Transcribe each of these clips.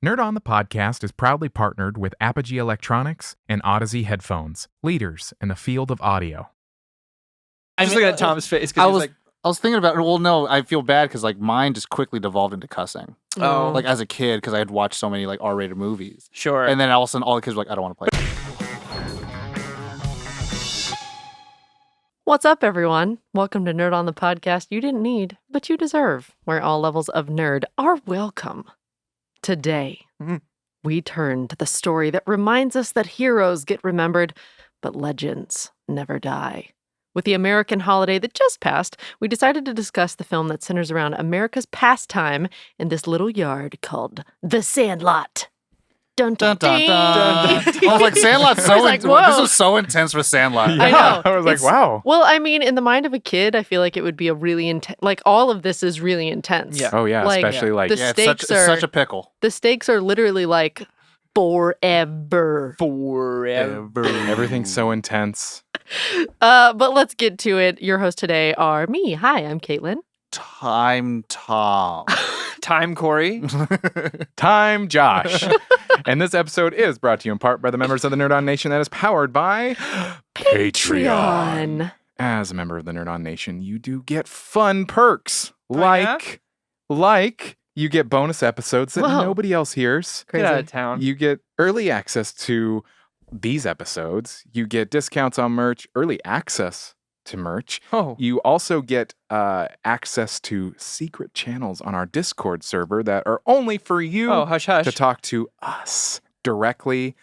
Nerd On the Podcast is proudly partnered with Apogee Electronics and Odyssey Headphones, leaders in the field of audio. I just looking at Tom's face because I was thinking about. Well, no, I feel bad because like mine just quickly devolved into cussing. Oh. Like as a kid, because I had watched so many like R-rated movies. Sure. And then all of a sudden, all the kids were like, "I don't want to play." What's up, everyone? Welcome to Nerd on the Podcast you didn't need, but you deserve, where all levels of nerd are welcome. Today, we turn to the story that reminds us that heroes get remembered, but legends never die. With the American holiday that just passed, we decided to discuss the film that centers around America's pastime in this little yard called The Sandlot. Dun dun dun dun. I was like, Sandlot's so like, this whoa. was so intense for Sandlot. I know. I was like, wow. Well, I mean, in the mind of a kid, I feel like it would be a really intense, like all of this is really intense. Yeah. Oh, yeah, Like, especially like... the Yeah, stakes it's are such a pickle. the stakes are literally like forever. Everything's so intense. But let's get to it. Your hosts today are me. Hi, I'm Caitlin. Time Tom. Time, Corey. Time, Josh. And this episode is brought to you in part by the members of the Nerd On Nation that is powered by Patreon. As a member of the Nerd On Nation, you do get fun perks. Like you get bonus episodes that Whoa. nobody else hears. Crazy. Get out of town. You get early access to these episodes. You get discounts on merch, early access to merch. Oh. You also get access to secret channels on our Discord server that are only for you Oh, hush, hush. to talk to us directly.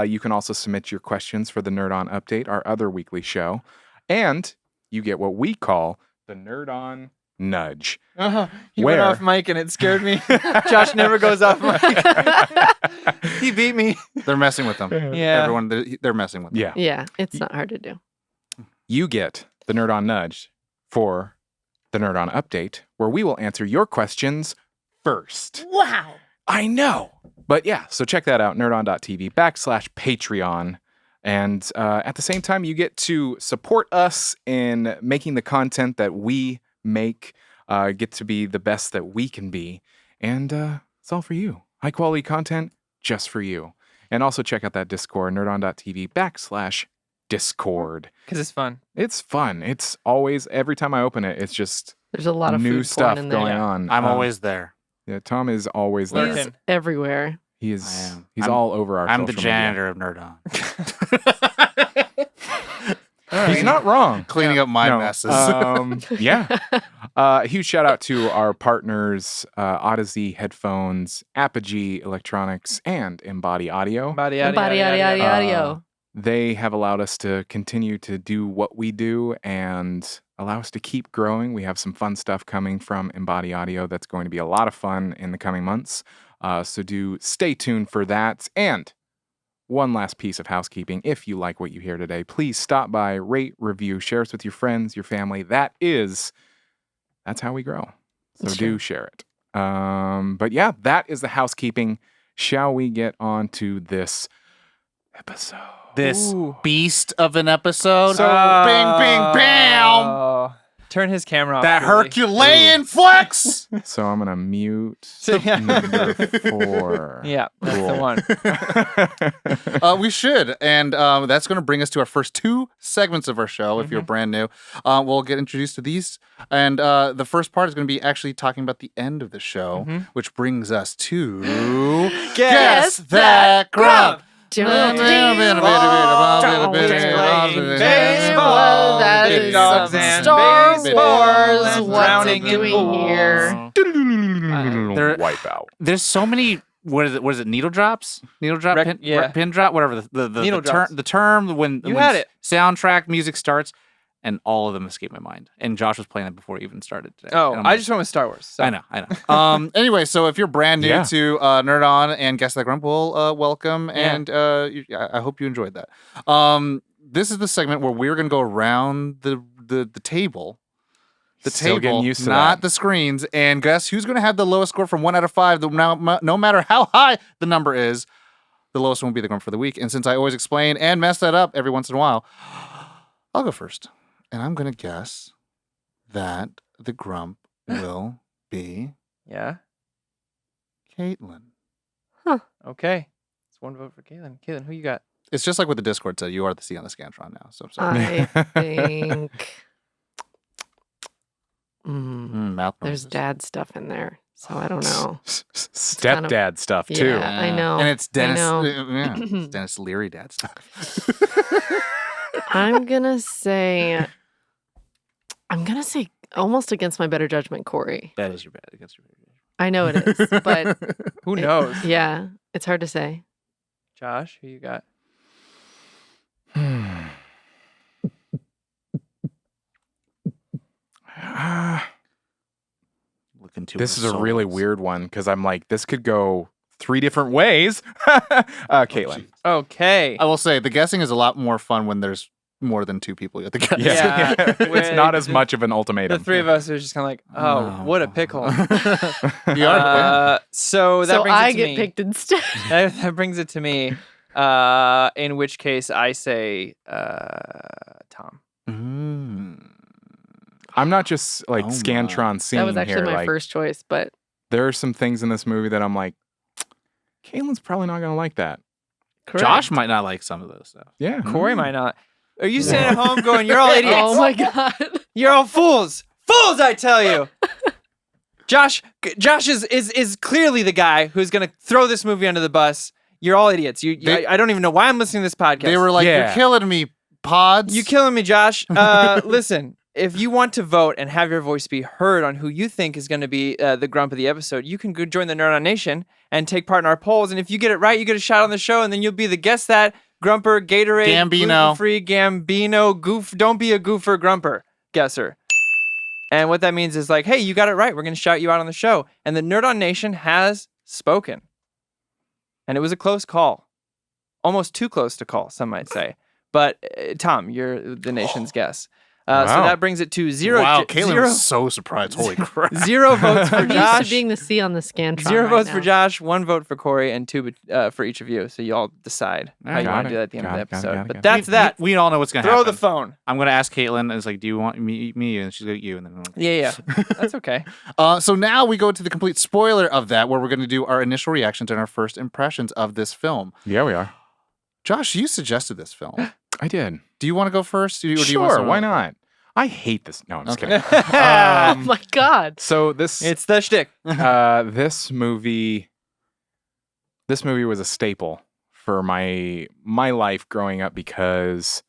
You can also submit your questions for the Nerd On Update, our other weekly show. And you get what we call the Nerd On Nudge. He Where? went off mic and it scared me. Josh never goes off mic. He beat me. They're messing with them. Yeah. Everyone, they're messing with them. Yeah. Yeah, it's not hard to do. You get the Nerd On Nudge for the Nerd On Update, where we will answer your questions first. Wow. I know. But yeah, so check that out, nerdon.tv/Patreon. And at the same time, you get to support us in making the content that we make, get to be the best that we can be. And it's all for you. High quality content just for you. And also check out that Discord, nerdon.tv/Discord. Because it's fun. It's fun. It's always, every time I open it, it's just There's a lot of new food stuff porn in there. going on. I'm always there. Yeah, Tom is always there. Lurking. He's everywhere. He I is. am. He's I'm- all over our I'm the social media. janitor of Nerd On. He's not wrong. Cleaning up my No, messes. Yeah. Huge shout out to our partners, Odyssey Headphones, Apogee Electronics, and Embody Audio. Body, Audio. They have allowed us to continue to do what we do and allow us to keep growing. We have some fun stuff coming from Embody Audio that's going to be a lot of fun in the coming months. So do stay tuned for that. And one last piece of housekeeping. If you like what you hear today, please stop by, rate, review, share us with your friends, your family. That's how we grow. So That's do true. share it. But yeah, that is the housekeeping. Shall we get on to this episode? This Ooh. beast of an episode. So- bing, bing, bam. Oh. Turn his camera off. That Julie. Herculean flex. So I'm going to mute So, yeah. number 4. Yeah, that's Cool. the one. We should. And that's going to bring us to our first 2 segments of our show. If you're brand new, we'll get introduced to these. And the first part is going to be actually talking about the end of the show, which brings us to Guess That Grump. Dun, dun, Baseball, that big is dogs some and Star baseball, Wars. and What's drowning it in doing balls. here? There- Wipe out. There's so many. What is it? Needle drops? Needle drop? Pin drop? Whatever the Needle drops. the term when You had it. soundtrack music starts, and all of them escape my mind. And Josh was playing it before it even started today. Oh, And I'm I like, just went with Star Wars. So. I know. Anyway, so if you're brand new Yeah. to Nerd On and Guess That Grump, we'll welcome, and I hope you enjoyed that. This is the segment where we're gonna go around the table. The Still table, getting used to not that. the screens, and guess who's going to have the lowest score from 1 out of 5? No matter how high the number is, the lowest one will be the grump for the week. And since I always explain and mess that up every once in a while, I'll go first, and I'm going to guess that the grump will be Yeah. Caitlin. Okay. It's one vote for Kaylin. Kaylin, who you got? It's just like what the Discord said. You are the C on the Scantron now. So I'm sorry. I think Mouth there's noises. dad stuff in there, so I don't know. Stepdad stuff too. Yeah, I know. And it's Dennis. know. It's Dennis Leary dad stuff. I'm gonna say almost against my better judgment, Corey. That is your bad. Against your bad. I know it is, but Who knows? yeah, it's hard to say. Josh, who you got? Looking to This her is a really souls. weird one because I'm like, this could go 3 different ways. Caitlin. Okay. I will say the guessing is a lot more fun when there's more than 2 people you have to guess. Yeah. It's not as much of an ultimatum. The 3 of us are just kind of like, oh, No. what a pickle. You are. So that So brings I it to get me. picked instead. That brings it to me. In which case I say Tom. I'm not just like Oh my. Scantron seeing That was actually here. my Like, first choice, but there are some things in this movie that I'm like, Caitlin's probably not going to like that. correct. Josh might not like some of those stuff. Yeah. Corey might not. Are you sitting at home going, you're all idiots? Oh my god. You're all fools. Fools, I tell you. Josh is clearly the guy who's going to throw this movie under the bus. You're all idiots. I don't even know why I'm listening to this podcast. They were like, Yeah. "You're killing me, pods." You killing me, Josh. Listen, if you want to vote and have your voice be heard on who you think is going to be the grump of the episode, you can go join the Nerd On Nation and take part in our polls. And if you get it right, you get a shot on the show, and then you'll be the guess that grumper, Gatorade, Gambino. gluten-free Gambino, goof. Don't be a goofer grumper guesser. And what that means is like, hey, you got it right. We're going to shout you out on the show. And the Nerd On Nation has spoken. And it was a close call. Almost too close to call, some might say. But Tom, you're the nation's guess. So Wow. that brings it to 0. Wow, Caitlin was so surprised. Holy crap. 0 votes for I'm used to Josh. being the C on the Scantron. 0 right votes now. for Josh, 1 vote for Corey, and 2 for each of you. So you all decide how you Got want it. to do that at the end of the Got it, got it, episode. got it, But got it. that's that. We all know what's going to Throw happen. the phone. I'm going to ask Caitlin, and it's like, do you want me? And she's like, you. And then Yeah. That's okay. So now we go to the complete spoiler of that, where we're going to do our initial reactions and our first impressions of this film. Yeah, we are. Josh, you suggested this film. I did. Do you want to go first? Or do you want Sure, to why not? I hate this. No, I'm just kidding. Oh my god. So this It's the shtick. this movie was a staple for my life growing up because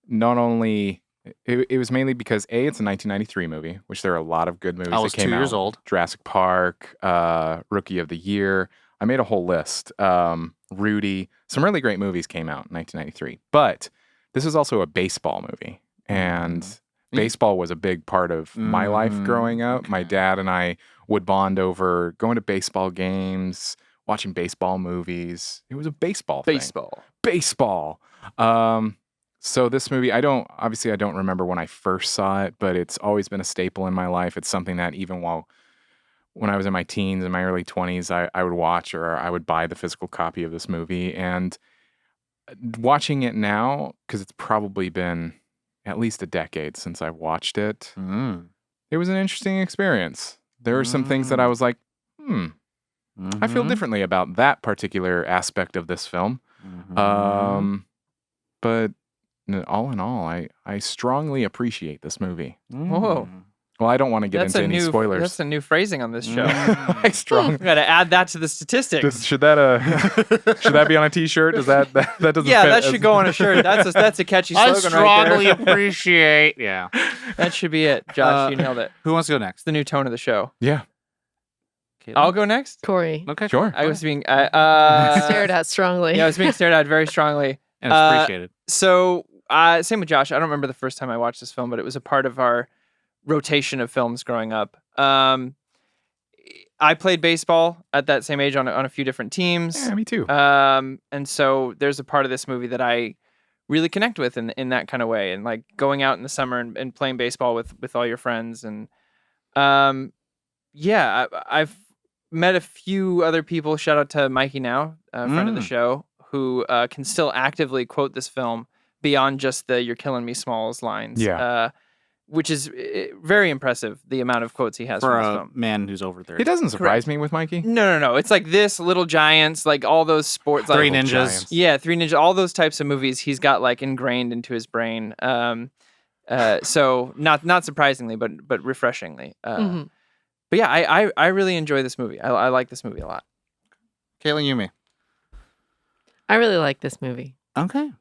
not only it was mainly because it's a 1993 movie, which there are a lot of good movies I was that came 2 out. years old. Jurassic Park, Rookie of the Year. I made a whole list. Rudy. Some really great movies came out in 1993. But this is also a baseball movie. And baseball was a big part of my life growing up. My dad and I would bond over going to baseball games, watching baseball movies. It was a baseball thing. Baseball. So this movie, I don't remember when I first saw it, but it's always been a staple in my life. It's something that even when I was in my teens and my early 20s, I would watch or I would buy the physical copy of this movie. And watching it now, because it's probably been at least a decade since I've watched it, it was an interesting experience. There were some things that I was like, I feel differently about that particular aspect of this film. But all in all, I strongly appreciate this movie. Whoa. Well, I don't want to get into any spoilers. That's a new phrasing on this show. I strong. Got to add that to the statistics. Should that be on a T-shirt? Does that doesn't? Yeah, fit that as- should go on a shirt. That's a catchy I slogan right strongly there. appreciate. Yeah. That should be it. Josh, you nailed it. Who wants to go next? It's the new tone of the show. Yeah, Caitlin? I'll go next. Corey. Okay. sure. I was being Stared at strongly. Yeah, I was being stared at very strongly. And it's appreciated. So same with Josh. I don't remember the first time I watched this film, but it was a part of our rotation of films growing up. I played baseball at that same age on a few different teams. Yeah, me too. And so there's a part of this movie that I really connect with in that kind of way, and like going out in the summer and playing baseball with all your friends. And I've met a few other people. Shout out to Mikey now, a friend of the show, who can still actively quote this film beyond just the "You're killing me, Smalls" lines. Yeah. which is very impressive, the amount of quotes he has For from this a film. man who's over 30. It doesn't surprise me with Mikey. No. It's like this, Little Giants, like all those sports. Three like, Ninjas. Giants. Yeah, Three Ninjas, all those types of movies he's got like ingrained into his brain. So not surprisingly, but refreshingly. Mhm. But yeah, I really enjoy this movie. I like this movie a lot. Caitlin Yumi. I really like this movie. Okay.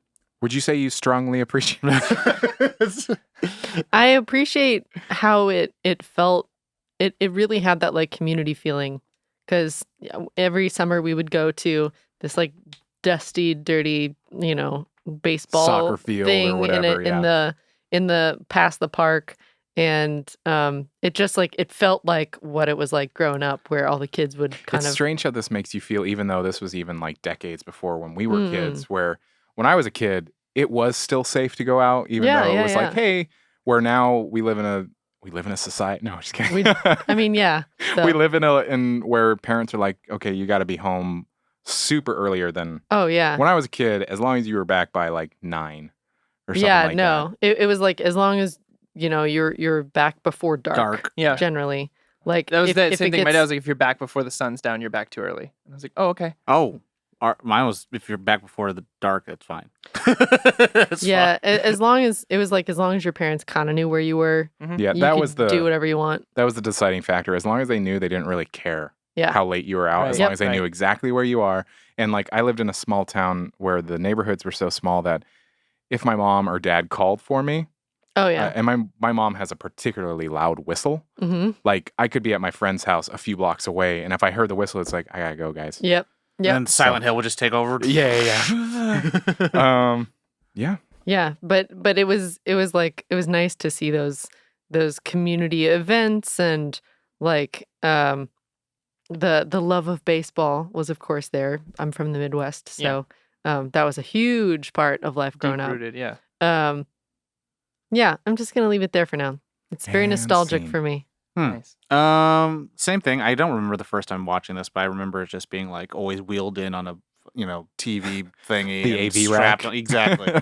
Would you say you strongly appreciate it? I appreciate how it felt. It really had that like community feeling, because every summer we would go to this like dusty, dirty, baseball Soccer field or thing whatever, in the past the park, and it just like it felt like what it was like growing up, where all the kids would kind It's of strange how this makes you feel, even though this was even like decades before when we were Mm. kids, where when I was a kid, it was still safe to go out, even Yeah, though it yeah, was like, hey, where now we live in a society. No, just kidding. I mean, yeah. We So, live in where parents are like, okay, you got to be home super earlier than oh yeah. when I was a kid, as long as you were back by like 9 or something Yeah, like no. It was like as long as you're back before dark. Yeah. Generally. Like That was if, that if same it thing. My gets- dad was like, if you're back before the sun's down, you're back too early. And I was like, oh, okay. Oh, mine was if you're back before the dark, that's fine. It's Yeah, fine. as long as it was like as long as your parents kind of knew where you were, Yeah, you that could was do whatever you want. that was the deciding factor. As long as they knew, they didn't really care Yeah. how late you were out, Right. as Yep. long as they knew exactly where you are. And like I lived in a small town where the neighborhoods were so small that if my mom or dad called for me, Oh yeah. and my mom has a particularly loud whistle, Mm-hmm. like I could be at my friend's house a few blocks away, and if I heard the whistle, it's like I gotta go, guys. Yep. And Yep. then Silent Hill would just take over. Yeah. Yeah. Yeah, but it was nice to see those community events, and like the love of baseball was of course there. I'm from the Midwest, so that was a huge part of life growing Deep up. rooted, yeah. Yeah, I'm just gonna leave it there for now. It's very And nostalgic scene. for me. Nice. Same thing. I don't remember the first time watching this, but I remember it just being like always wheeled in on a TV thingy. The and AV strapped rack. on- exactly.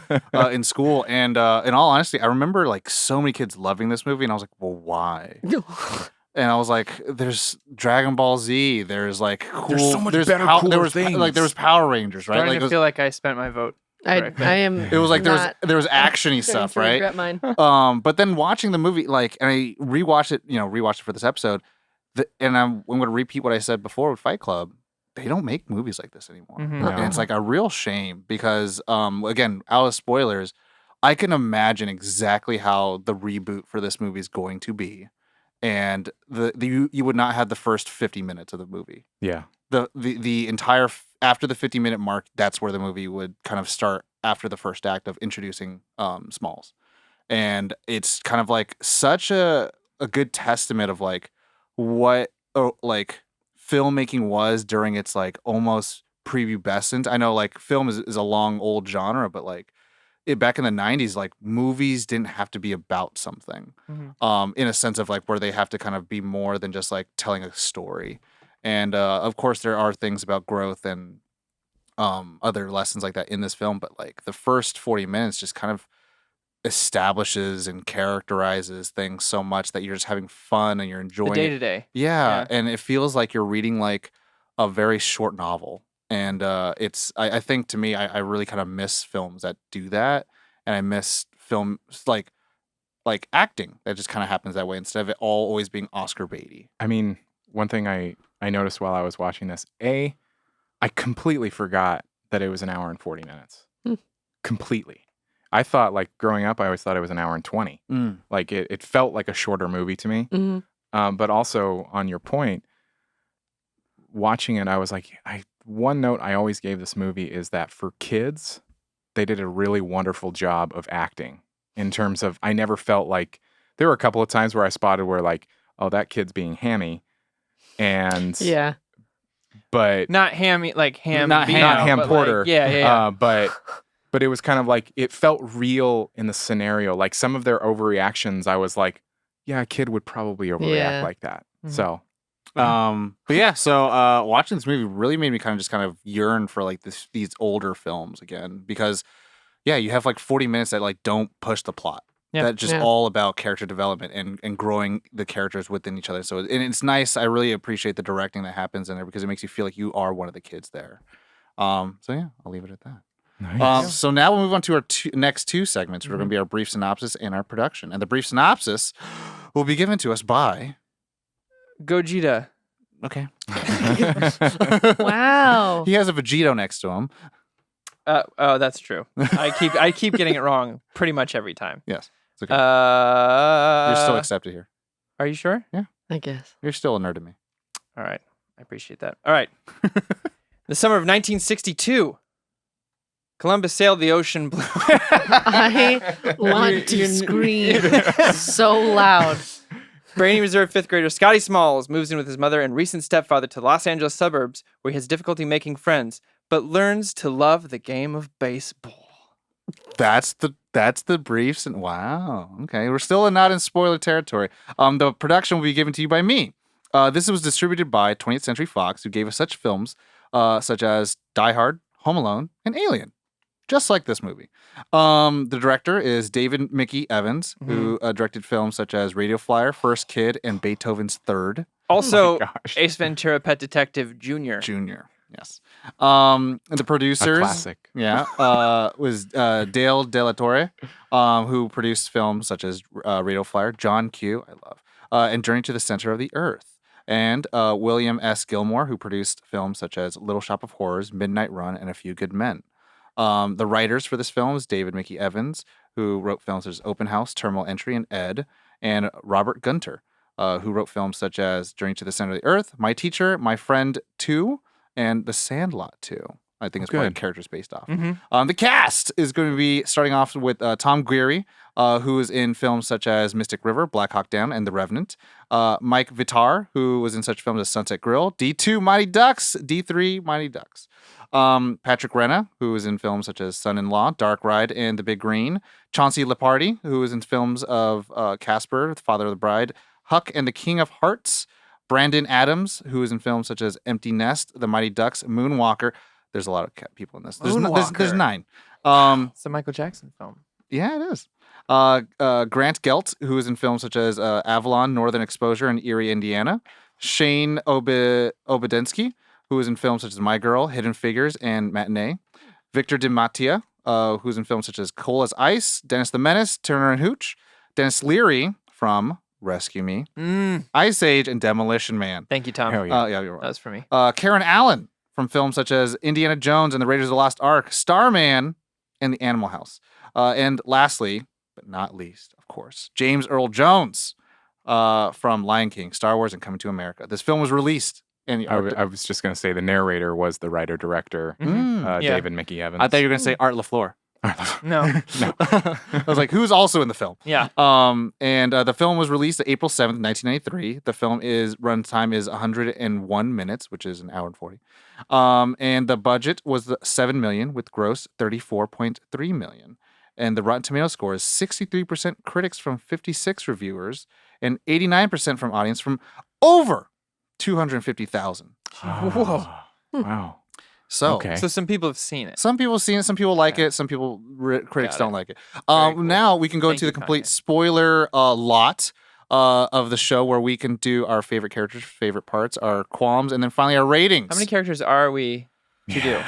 In school, and in all honesty, I remember like so many kids loving this movie, and I was like, well, why? And I was like, there's Dragon Ball Z. There's like cool. There's so much better, there cooler was things. like there was Power Rangers, right? Starting Like to feel like I spent my vote. I correctly. am. it was like not there was actiony starting stuff, to right? regret mine. But then watching the movie, like, and I rewatched it for this episode, and I'm going to repeat what I said before with Fight Club. They don't make movies like this anymore, Mhm. No. and it's like a real shame because, again, out of spoilers, I can imagine exactly how the reboot for this movie is going to be, and you would not have the first 50 minutes of the movie. Yeah. The entire after the 50-minute mark, that's where the movie would kind of start after the first act of introducing Smalls, and it's kind of like such a good testament of like what like filmmaking was during its like almost prepubescent. I know like film is a long old genre, but like back in the 90s, like movies didn't have to be about something in a sense of like where they have to kind of be more than just like telling a story. And of course, there are things about growth and other lessons like that in this film. But like the first 40 minutes just kind of establishes and characterizes things so much that you're just having fun and you're The enjoying day it. to day. Yeah. And it feels like you're reading like a very short novel. And I think to me, I really kind of miss films that do that. And I miss films like acting that just kind of happens that way instead of it all always being Oscar baity. I mean, one thing I noticed while I was watching this, I completely forgot that it was an hour and 40 minutes. Completely. I thought, like, growing up, I always thought it was an hour and 20. Like, it felt like a shorter movie to me. Mhm. But also, on your point, watching it, I was like, one note I always gave this movie is that for kids, they did a really wonderful job of acting in terms of, I never felt like, there were a couple of times where I spotted where, like, oh, that kid's being hammy. And, Yeah. but Not hammy, like ham. Not bean, ham. not Ham but Porter. Like, yeah. But it was kind of like it felt real in the scenario. Like some of their overreactions, I was like, yeah, a kid would probably overreact Yeah. like that. Mhm. So But yeah, so watching this movie really made me kind of yearn for like these older films again because yeah, you have like 40 minutes that like don't push the plot. Yeah. That just Yeah. all about character development and growing the characters within each other. So and it's nice. I really appreciate the directing that happens in there because it makes you feel like you are one of the kids there. So yeah, I'll leave it at that. Nice. So now we'll move on to our next two segments. We're going Mhm. to be our brief synopsis and our production. And the brief synopsis will be given to us by. Gogeta. Okay. Wow. He has a Vegito next to him. Oh, that's true. I keep getting it wrong pretty much every time. Yes. It's okay. You're still accepted here. Are you sure? I guess. You're still a nerd to me. All right. I appreciate that. All right. The summer of 1962. Columbus sailed the ocean blue. I want to scream so loud. Brainy Reserve fifth grader Scotty Smalls moves in with his mother and recent stepfather to Los Angeles suburbs, where he has difficulty making friends, but learns to love the game of baseball. That's the briefs and wow. Okay, we're still not in spoiler territory. The production will be given to you by me. This was distributed by 20th Century Fox, who gave us such films such as Die Hard, Home Alone, and Alien, just like this movie. The director is David Mickey Evans, who directed films such as Radio Flyer, First Kid, and Beethoven's Third. Also, gosh. Ace Ventura: Pet Detective Jr. Junior. Yes. And the A producers. classic. Yeah, was Dale De La Torre, who produced films such as Radio Flyer, John Q, I love, and Journey to the Center of the Earth, and William S. Gilmore, who produced films such as Little Shop of Horrors, Midnight Run, and A Few Good Men. The writers for this film is David Mickey Evans, who wrote films such as Open House, Terminal Entry, and Ed, and Robert Gunter, who wrote films such as Journey to the Center of the Earth, My Teacher, My Friend 2, and The Sandlot 2. I think it's what the Good. character's based off. Mhm. The cast is going to be starting off with Tom Guiri, who is in films such as Mystic River, Black Hawk Down, and The Revenant. Mike Vitar, who was in such films as Sunset Grill, D2 Mighty Ducks, D3 Mighty Ducks. Patrick Renna, who was in films such as Son-in-Law, Dark Ride, and The Big Green. Chauncey Lepardi, who was in films of Casper, The Father of the Bride, Huck and the King of Hearts. Brandon Adams, who was in films such as Empty Nest, The Mighty Ducks, Moonwalker. There's a lot of people in this. There's Moonwalker. 9. It's a Michael Jackson film. Yeah, it is. Grant Gelt, who is in films such as Avalon, Northern Exposure, and Erie, Indiana. Shane Obedensky, who is in films such as My Girl, Hidden Figures, and Matinee. Victor DiMattia, who's in films such as Cold as Ice, Dennis the Menace, Turner and Hooch. Dennis Leary from Rescue Me, Ice Age, and Demolition Man. Thank you, Tom. Hell yeah. Yeah, you're That right. was for me. Karen Allen from films such as Indiana Jones and the Raiders of the Lost Ark, Starman, and The Animal House. And lastly, but not least, of course, James Earl Jones from Lion King, Star Wars, and Coming to America. This film was released. And I was just going to say the narrator was the writer-director, Yeah. David Mickey Evans. I thought you were going to say Art LaFleur. No. I was like, who's also in the film? Yeah. And the film was released April 7th, 1993. The film runtime is 101 minutes, which is an hour and 40. And the budget was $7 million with gross $34.3 million. And the Rotten Tomato score is 63% critics from 56 reviewers and 89% from audience from over 250,000. Whoa. Wow. So, Okay. So some people have seen it. some people have seen it, some people like Okay. it, some people critics Got don't it. like it. Very cool. Now we can go Thank into you, the complete Kanye. spoiler lot of the show where we can do our favorite characters, favorite parts, our qualms, and then finally our ratings. How many characters are we to do?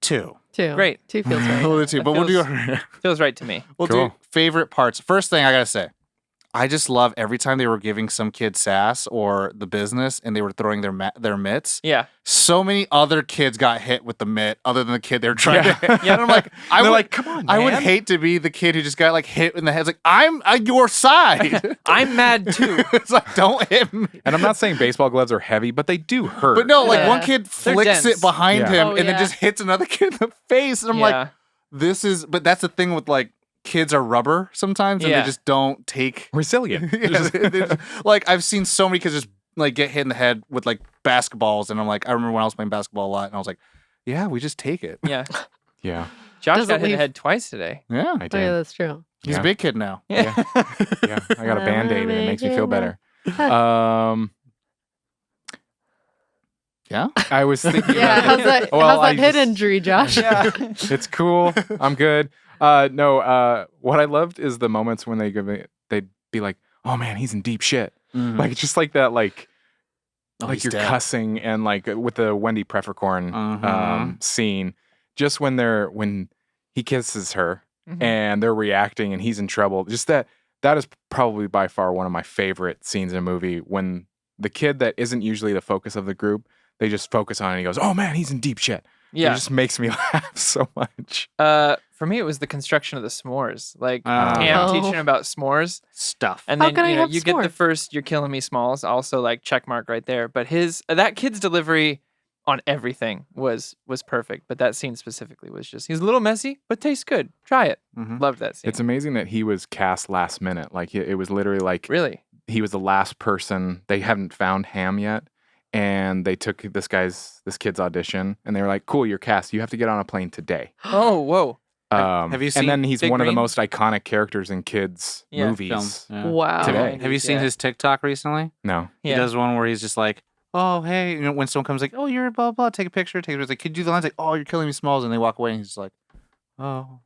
2. 2. Great. 2 feels right. We'll do 2, That but we'll do feels- Feels right to me. we'll do Cool. favorite parts. First thing I gotta say, I just love every time they were giving some kid sass or the business and they were throwing their mitts. Yeah. So many other kids got hit with the mitt other than the kid they were trying to hit. Yeah. And I'm like, They're like, come on, I would man." hate to be the kid who just got like hit in the head. It's like, I'm on your side. I'm mad too. It's like, don't hit me. And I'm not saying baseball gloves are heavy, but they do hurt. But no, like Yeah. one kid They're flicks dense. it behind Yeah. him Oh, and then yeah. just hits another kid in the face. And I'm like, but that's the thing with like kids are rubber sometimes and Yeah. they just don't take. resilient. Yeah, like I've seen so many kids just like get hit in the head with like basketballs. And I'm like, I remember when I was playing basketball a lot and I was like, yeah, we just take it. Yeah. Yeah, Josh Doesn't got hit in the leave- head twice today. Yeah. I Oh, yeah, did. that's true. He's Yeah. a big kid now. Yeah. Yeah, I got a Band-Aid and it makes me feel better. Yeah. I was thinking Yeah, about how's that head just- injury, Josh? Yeah. It's cool. I'm good. No, what I loved is the moments when they'd be like, "Oh man, he's in deep shit." Mhm. Like just like that, like Oh, like he's you're dead. cussing and like with the Wendy Peppercorn scene, just when he kisses her Mhm. and they're reacting and he's in trouble. Just that is probably by far one of my favorite scenes in a movie when the kid that isn't usually the focus of the group, they just focus on it and he goes, "Oh man, he's in deep shit." It Yeah. just makes me laugh so much. For me, it was the construction of the s'mores. Like Oh. Cam Oh. teaching about s'mores, Stuff. and How then can I have you get the s'mores? first "You're killing me" Smalls, also like check mark right there. But that kid's delivery on everything was perfect. But that scene specifically was just he's a little messy, but tastes good. Try it. Mhm. Loved that scene. It's amazing that he was cast last minute. Like it was literally like Really. he was the last person. They haven't found Ham yet. And they took this kid's audition and they were like, "Cool, you're cast. You have to get on a plane today." Oh, whoa. Have you seen And then he's Big one of the Green? most iconic characters in kids Yeah. movies. Films. Yeah. Wow. Today. Have you seen Yeah. his TikTok recently? No. He Yeah. does one where he's just like, "Oh, hey," when someone comes like, "Oh, you're blah blah," take a picture. It's like, "Could you do the lines?" Like, "Oh, you're killing me, Smalls," and they walk away, and he's just like, "Oh,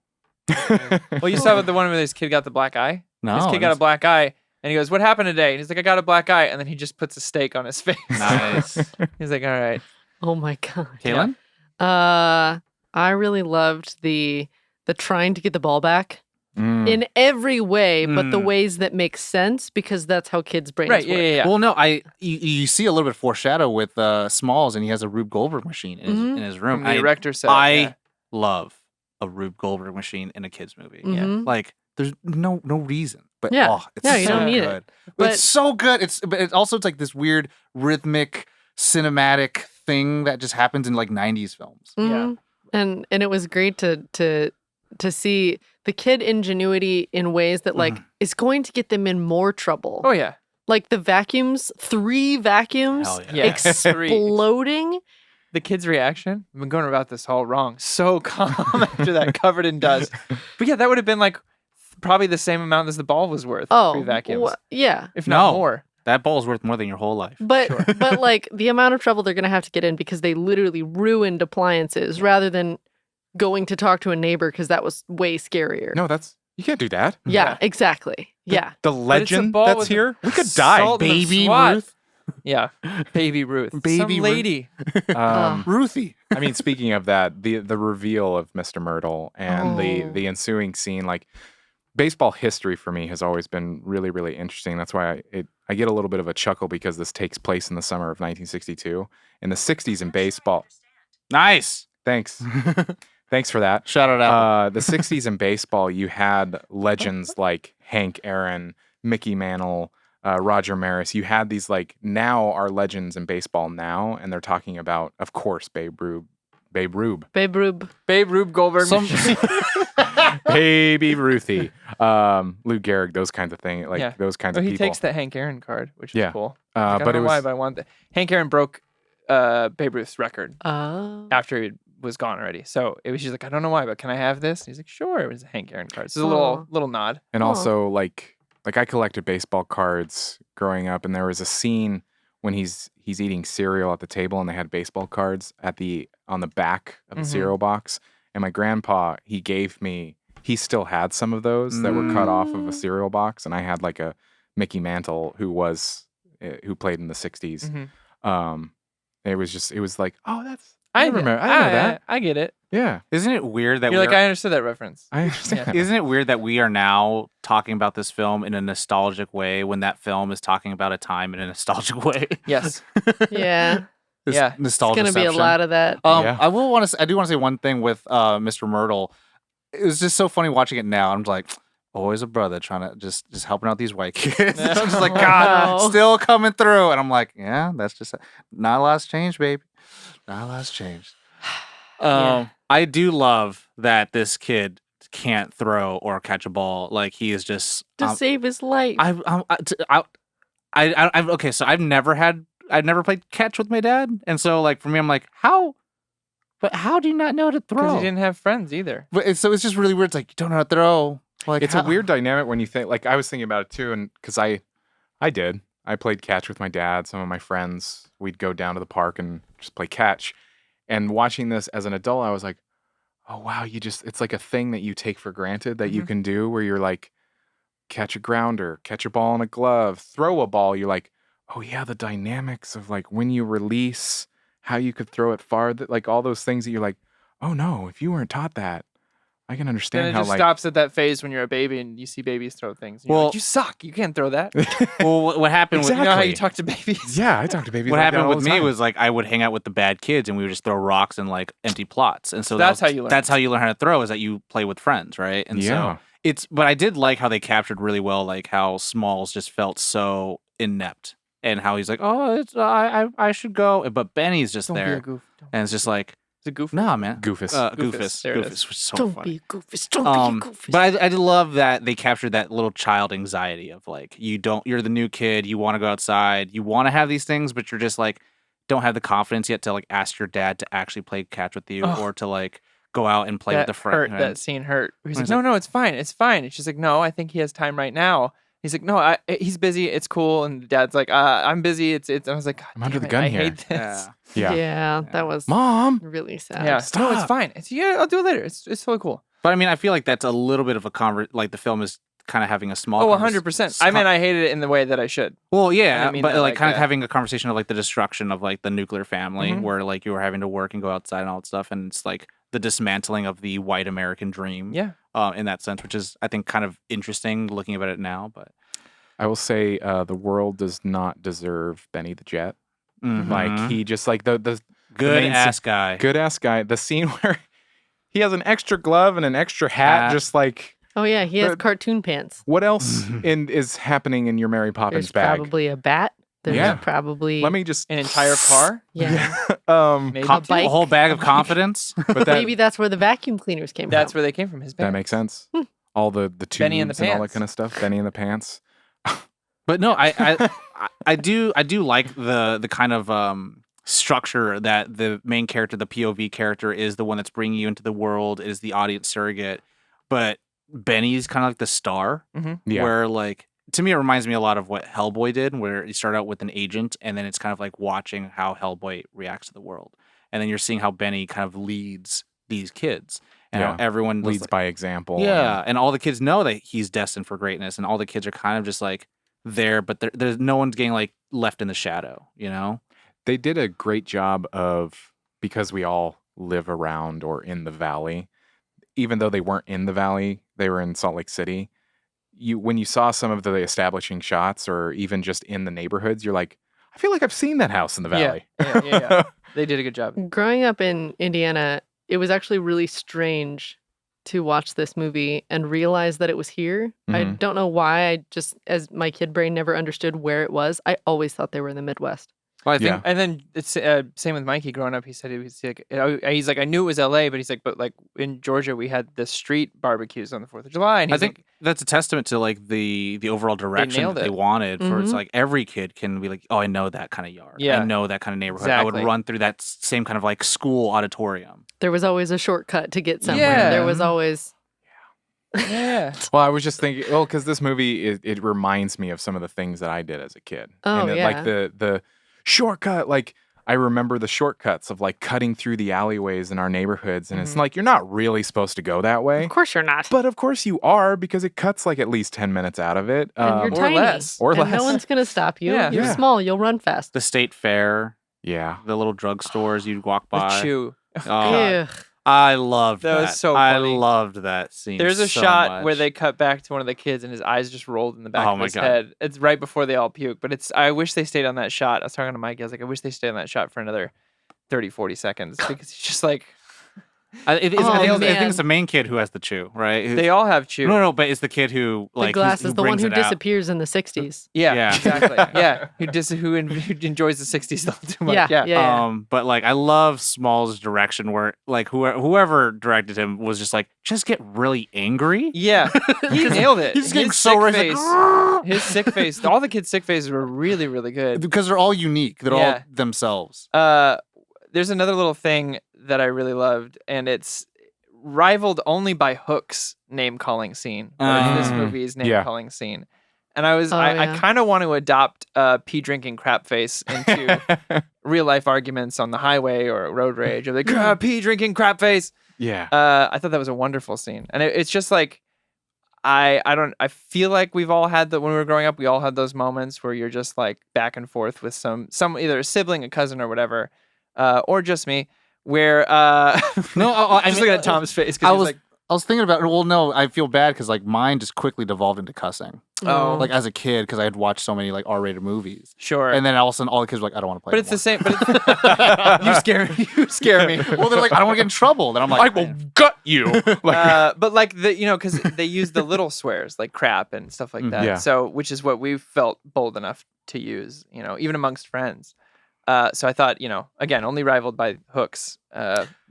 Well, you saw the one where this kid got the black eye. no." This kid got a black eye, and he goes, "What happened today?" And he's like, "I got a black eye," and then he just puts a steak on his face. Nice. He's like, "All right." Oh my god. Kaylin? I really loved the trying to get the ball back Mm. in every way, but the Mm. ways that make sense because that's how kids' brains Right. Yeah. work. Yeah. Yeah. Well, no, you see a little bit of foreshadow with Smalls, and he has a Rube Goldberg machine in his room. From the director said, I yeah. love a Rube Goldberg machine in a kids movie. Mhm. Like, there's no reason, but Yeah. oh, it's Yeah, you so don't need it. good. But- It's so good. It's like this weird rhythmic cinematic thing that just happens in like 90s films. Mhm. And it was great to see the kid ingenuity in ways that like is going to get them in more trouble. Oh yeah. Like the vacuums, 3 vacuums Hell Yeah. exploding. The kid's reaction. I've been going about this all wrong. So calm after that, covered in dust. But yeah, that would have been like probably the same amount as the ball was worth. Oh, 3 vacuums, yeah. if not No. more. That ball is worth more than your whole life. But but like the amount of trouble they're gonna have to get in because they literally ruined appliances rather than going to talk to a neighbor because that was way scarier. No, you can't do that. Yeah, Yeah. exactly. Yeah. The it's a legend ball that's with here, we could die. salt and Baby SWAT. Ruth. Yeah, baby Ruth. Baby Some Ruth. lady. Ruthie. I mean, speaking of that, the reveal of Mr. Myrtle and Oh. the ensuing scene, like baseball history for me has always been really, really interesting. That's why I get a little bit of a chuckle because this takes place in the summer of 1962. In the 60s in baseball. Nice. Thanks. Thanks for that. Shout it out. The 60s in baseball, you had legends like Hank Aaron, Mickey Mantle, Roger Maris. You had these like now are legends in baseball now, and they're talking about, of course, Babe Rube. Babe Rube. Babe Rube Goldberg. Baby Ruthie, Lou Gehrig, those kinds of things, like Yeah. those kinds Oh, of he people. takes the Hank Aaron card, which is Yeah. cool. I But don't it know why, was but I want that. Hank Aaron broke Babe Ruth's record Oh. after he was gone already. So it was just like, I don't know why, but can I have this? He's like, sure. It was a Hank Aaron card. So it's a Aw. little nod. and Aw. also like I collected baseball cards growing up, and there was a scene when he's eating cereal at the table, and they had baseball cards on the back of the Mhm. cereal box. And my grandpa, he still had some of those that were cut off of a Mm. cereal box, and I had like a Mickey Mantle who played in the 60s. Mhm. It was like, oh, that's I remember that. I get it. Yeah, Isn't it weird that You're like, we're- I understood that reference. I understand. Isn't it weird that we are now talking about this film in a nostalgic way when that film is talking about a time in a nostalgic way? Yes. Yeah. This Yeah. It's nostalgia. gonna be a lot of that. Yeah. I do want to say one thing with Mr. Myrtle. It was just so funny watching it now. I'm like, always a brother trying to just helping out these white kids. I'm just like, Oh, God, no. still coming through. And I'm like, yeah, that's just not a lot's changed, baby. Not a lot's changed. Yeah. I do love that this kid can't throw or catch a ball. Like he is just. To save his life. Okay. So I've never played catch with my dad, and so like for me, I'm like, how? But how do you not know how to Because throw? he didn't have friends either. But it's just really weird. It's like you don't know how to throw. Like It's how- a weird dynamic when you think, like I was thinking about it too, and because I I played catch with my dad. Some of my friends, we'd go down to the park and just play catch. And watching this as an adult, I was like, oh, wow, it's like a thing that you take for granted that you can do where you're like, catch a grounder, catch a ball in a glove, throw a ball. You're like, oh, yeah, the dynamics of like when you release, how you could throw it far, like all those things that you're like, oh, no, if you weren't taught that, I can Then understand it how just like. stops at that phase when you're a baby and you see babies throw things. And you're Well- like, you suck. You can't throw that. Well, what happened You know how you Exactly. talk to babies? Yeah, I talk to babies. what like that happened all with the me time. was like I would hang out with the bad kids and we would just throw rocks in like empty plots. And so That's how you learn. That's how you learn how to throw is that you play with friends, right? And Yeah. so but I did like how they captured really well like how Smalls just felt so inept and how he's like, "Oh, I should go." But Benny's just Don't be there. a goof. And it's just like, Is it goof? "Nah, man." Goofus. Goofus. There it is. Goofus was so Don't funny. be goofus. Don't be goofus. But I did love that they captured that little child anxiety of like you're the new kid, you want to go outside, you want to have these things, but you're just like don't have the confidence yet to like ask your dad to actually play catch with you Ugh. or to like go out and play That with the friend. hurt. That scene hurt. He's When like, he's no, it's fine. It's fine. And she's like, no, I think he has time right now. He's like, no, he's busy. It's cool. And the dad's like, I'm busy. It's. I was like, God I'm under damn the it, gun I here. hate this. Yeah. Yeah. That was Mom. really sad. Yeah. No, it's Stop. fine. It's I'll do it later. It's totally cool. But I mean, I feel like that's a little bit of a like the film is kind of having a small. Oh, 100%. I mean, I hated it in the way that I should. Well, I yeah, didn't mean but that like like kind of that. having a conversation of like the destruction of like the nuclear family, Mhm. where like you were having to work and go outside and all that stuff, and it's like the dismantling of the white American dream. Yeah. In that sense, which is I think kind of interesting looking about it now. But I will say the world does not deserve Benny the Jet. Mhm. Like he just like the good main ass guy. good ass guy. The scene where he has an extra glove and an extra hat, Hat. just like Oh yeah, he has The- cartoon pants. what else is happening in your Mary Poppins There's bag? probably a bat. There's Yeah. probably Let me just An entire car. yeah. Maybe. A bike. A whole bag of confidence. but that Maybe that's where the vacuum cleaners came That's from. where they came from. His that band. makes sense. All the tubes Benny in the and all that pants. kind of stuff. Benny in the pants. But no, I do like the kind of structure that the main character, the POV character, is the one that's bringing you into the world, is the audience surrogate. But Benny's kind of like the star, Yeah. where like to me it reminds me a lot of what Hellboy did, where you start out with an agent and then it's kind of like watching how Hellboy reacts to the world, and then you're seeing how Benny kind of leads these kids, and how Yeah. everyone Leads by example. yeah, and all the kids know that he's destined for greatness, and all the kids are kind of just like there, but there's no one's getting like left in the shadow, you know? They did a great job of, because we all live around or in the valley, even though they weren't in the valley, they were in Salt Lake City. When you saw some of the establishing shots or even just in the neighborhoods, you're like, I feel like I've seen that house in the valley. Yeah. They did a good job. Growing up in Indiana, it was actually really strange to watch this movie and realize that it was here. I Mhm. don't know why. I just, as my kid brain never understood where it was, I always thought they were in the Midwest. Well, I think Yeah. And then it's same with Mikey growing up. He said he was like, he's like, I knew it was LA, but he's like, but like in Georgia, we had the street barbecues on the 4th of July. And I he's think like, that's a testament to like the overall direction nailed that they it. wanted for it's Mhm. like every kid can be like, oh, I know that kind of yard. Yeah. I know that kind of neighborhood. I would Exactly. run through that same kind of like school auditorium. There was always a shortcut to get somewhere. Yeah. There was always yeah. Well, I was just thinking, well, because this movie, it reminds me of some of the things that I did as a kid. Oh, and yeah. like the shortcut, like I remember the shortcuts of like cutting through the alleyways in our neighborhoods. And it's Mhm. like, you're not really supposed to go that way. Of course you're not. But of course you are, because it cuts like at least 10 minutes out of it. And you're or tiny. less. Or and less. no one's gonna stop you. Yeah. You're Yeah. small. You'll run fast. The state fair, Yeah. the little drugstores you'd walk The by. chew. Oh, Ugh. I loved That that. was so I funny. loved that scene. There's a so shot where much. they cut back to one of the kids and his eyes just rolled in the back Oh of my his God. head. It's right before they all puke, but I wish they stayed on that shot. I was talking to Mike. I was like, I wish they stayed on that shot for another 30, 40 seconds because he's just like, I think Oh, it's man. the main kid who has the chew, right? they all have chew. No, but it's the kid who like the glass who is the one brings who it out. disappears in the 60s. Yeah, Yeah. exactly. Yeah, who enjoys the 60s a little too much. Yeah. But like I love Small's direction where like whoever directed him was just like just get really angry. Yeah, he nailed it. He's getting His so sick rage, face. like, His sick face. All the kids' sick faces were really, really good. because they're all unique. They're all Yeah. themselves. There's another little thing that I really loved, and it's rivaled only by Hook's name calling scene. Or it's this Mm. movie's name Yeah. calling scene. And I was, Oh, I yeah. kind of want to adopt pee drinking crap face into real life arguments on the highway or road rage. Or like, pee drinking crap face. Yeah. I thought that was a wonderful scene. And it's just like, I feel like we've all had that when we were growing up. We all had those moments where you're just like back and forth with some either a sibling, a cousin, or whatever, or just me. Where No, I just mean, looking at Tom's face I because he's was like, I was thinking about. Well, no, I feel bad because like mine just quickly devolved into cussing. Oh. Like as a kid, because I had watched so many like R-rated movies, sure. and then all of a sudden all the kids were like, I don't want to play. But it's the same. But you scare me. Well, they're like, I don't want to get in trouble. Then I'm like, I will gut you. Like, But like because they use the little swears like crap and stuff like that. Yeah. So which is what we felt bold enough to use, even amongst friends. So I thought, again, only rivaled by Hook's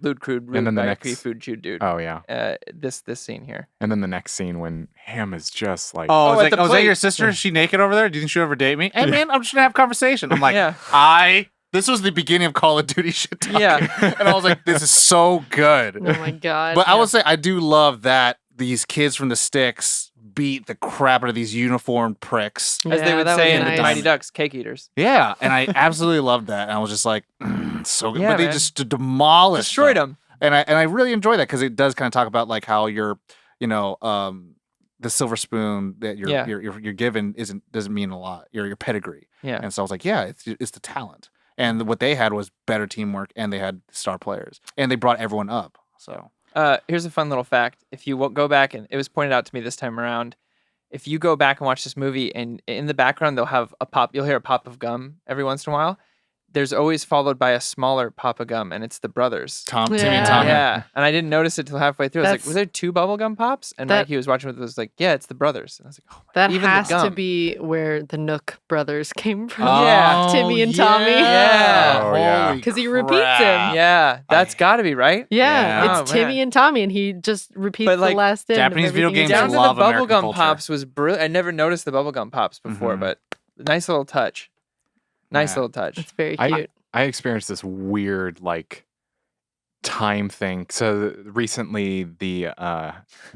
lewd, crude, rude, And then the bag of next- food chewed dude. oh yeah. This scene here. And then the next scene when Ham is just like, oh, at it's the like, is that your plate. sister? Is she naked over there? Do you think she'll ever date me? Hey man, I'm just gonna have a conversation. I'm like, Yeah. This was the beginning of Call of Duty shit talking. Yeah. And I was like, this is so good. Oh my god. But I will say, I do love that these kids from the sticks beat the crap out of these uniformed pricks. As they Yeah, would that say was in nice. the Mighty Ducks, cake eaters. Yeah, and I absolutely loved that. And I was just like, so good. Yeah, but they man. just demolished Destroyed them. And I really enjoy that because it does kind of talk about like how you're, the silver spoon that you're given doesn't mean a lot. Your pedigree. Yeah. And so I was like, yeah, it's the talent. And what they had was better teamwork, and they had star players, and they brought everyone up. So Here's a fun little fact. If you go back, and it was pointed out to me this time around, if you go back and watch this movie, and in the background they'll have you'll hear a pop of gum every once in a while. There's always followed by a smaller pop of gum, and it's the brothers. Timmy and Yeah. Tommy. Yeah, and I didn't notice it till halfway through. I was like, That's- "Was there 2 bubblegum pops?" And That- Mikey was watching with it. Was like, "Yeah, it's the brothers." And I was like, "Oh my!" that even has the gum. to be where the Nook brothers came from. Yeah. Timmy and Tommy. Yeah. Oh, yeah. Holy 'Cause he repeats crap. him. Yeah, that's got to be right. Yeah, Yeah. it's Oh, Timmy man. and Tommy, and he just repeats But, like, the last end. Japanese of video everything he games Down does. to love the American bubblegum culture. pops was brilliant. I never noticed the bubblegum pops before, Mhm. but nice little touch. Nice Yeah. little touch. It's very I- cute. I experienced this weird like time thing. So recently the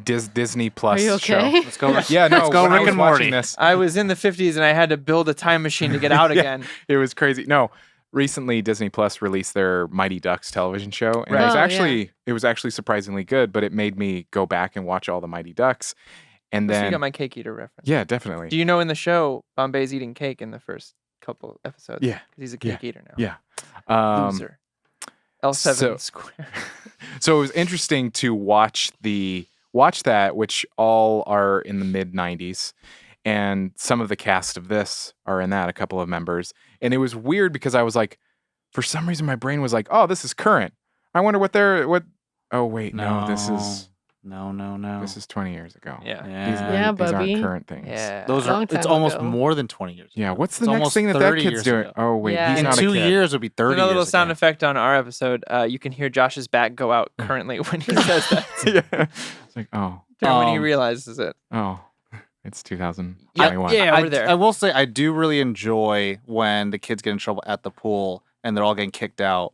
Disney Plus Are you show. okay? Let's go. Yeah, no. Let's go when I Rick was and watching Morty. This, I was in the 50s and I had to build a time machine to get out Yeah. again. it was crazy. No, recently Disney Plus released their Mighty Ducks television show, and Right. it was actually surprisingly good. But it made me go back and watch all the Mighty Ducks, and So you then got my cake eater reference. yeah, definitely. Do you know in the show Bombay's eating cake in the first couple episodes? Yeah. Because he's a cake eater now. Yeah. Loser. L7 so- square. So it was interesting to watch that, which all are in the mid 90s, and some of the cast of this are in that, a couple of members. And it was weird because I was like, for some reason my brain was like, oh, this is current. I wonder oh wait, no, this is No. 20 years ago. Yeah. Yeah, these Bubby. aren't current things. Yeah. Those Long are. It's time almost ago. more than 20 years. Yeah, what's the It's next almost thing that 30 kid's years doing? ago. Oh wait, Yeah. he's In not 2 a kid. years would be 30 Another little years sound ago. effect on our episode. You can hear Josh's back go out currently when he says that. Yeah. It's like, oh, When he Um, realizes it. it's 2021. Yeah, I, we're there. I will say I do really enjoy when the kids get in trouble at the pool and they're all getting kicked out.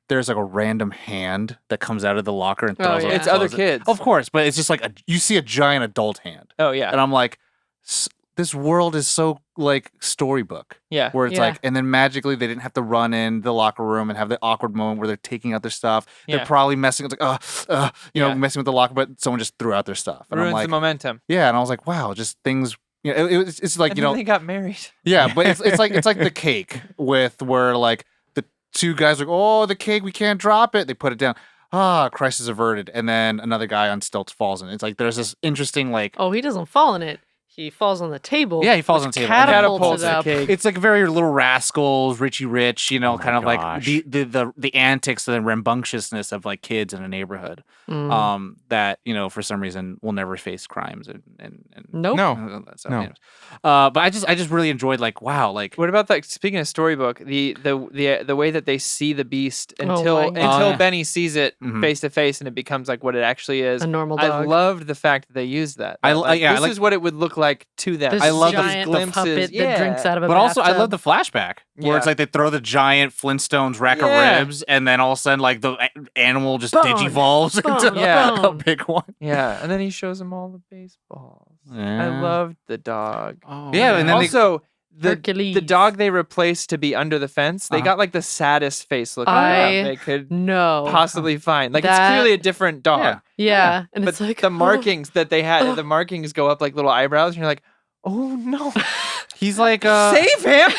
There's like a random hand that comes out of the locker and Oh, throws it. yeah. It's other throws it. kids. Of course, but it's just like you see a giant adult hand, Oh, yeah. and I'm like, this world is so like storybook. Yeah. Where it's Yeah. like, and then magically they didn't have to run in the locker room and have the awkward moment where they're taking out their stuff. Yeah. They're probably messing. It's like, Yeah. messing with the locker, but someone just threw out their stuff, and Ruins I'm like, the momentum. yeah, and I was like, wow, just things. It's like And you then know, they got married. yeah, but it's like the cake with where like the two guys are like, oh, the cake, we can't drop it. They put it down. Crisis averted, and then another guy on stilts falls in. It's like there's this interesting like. Oh, he doesn't fall in it. He falls on the table. Yeah, he falls on which the table. Catapults Catapults it the up. cake. It's like very Little Rascals, Richie Rich, Oh my kind of like gosh. the antics and rambunctiousness of like kids in a neighborhood. Mm. That for some reason will never face crimes and Nope. No. so, No. anyways. But I just really enjoyed like wow, like What about that? Speaking of storybook, the way that they see the beast Oh until my God. Oh, yeah. Benny sees it Mhm. face to face and it becomes like what it actually is. A normal I dog. loved the fact that they used that. I That, li- yeah, I this like- is what it would look like to them. This I love the giant glimpses. puppet Yeah. that drinks out of a But also, I bathtub. love the flashback where it's Yeah. like they throw the giant Flintstones rack of Yeah. ribs, and then all of a sudden, like the animal just Bone. digivolves into Bone. Yeah. a Bone. big one. Yeah, and then he shows them all the baseballs. I Yeah. loved the dog. Oh, Yeah, and then they- Also, the Hercules. dog they replaced to be under the fence, they Uh-huh. got like the saddest face look I they could No. possibly find. Like it's That- clearly a different dog. Yeah. Yeah. And But it's like the markings that they had, oh. the markings go up like little eyebrows, and you're like, oh no, He's like save him!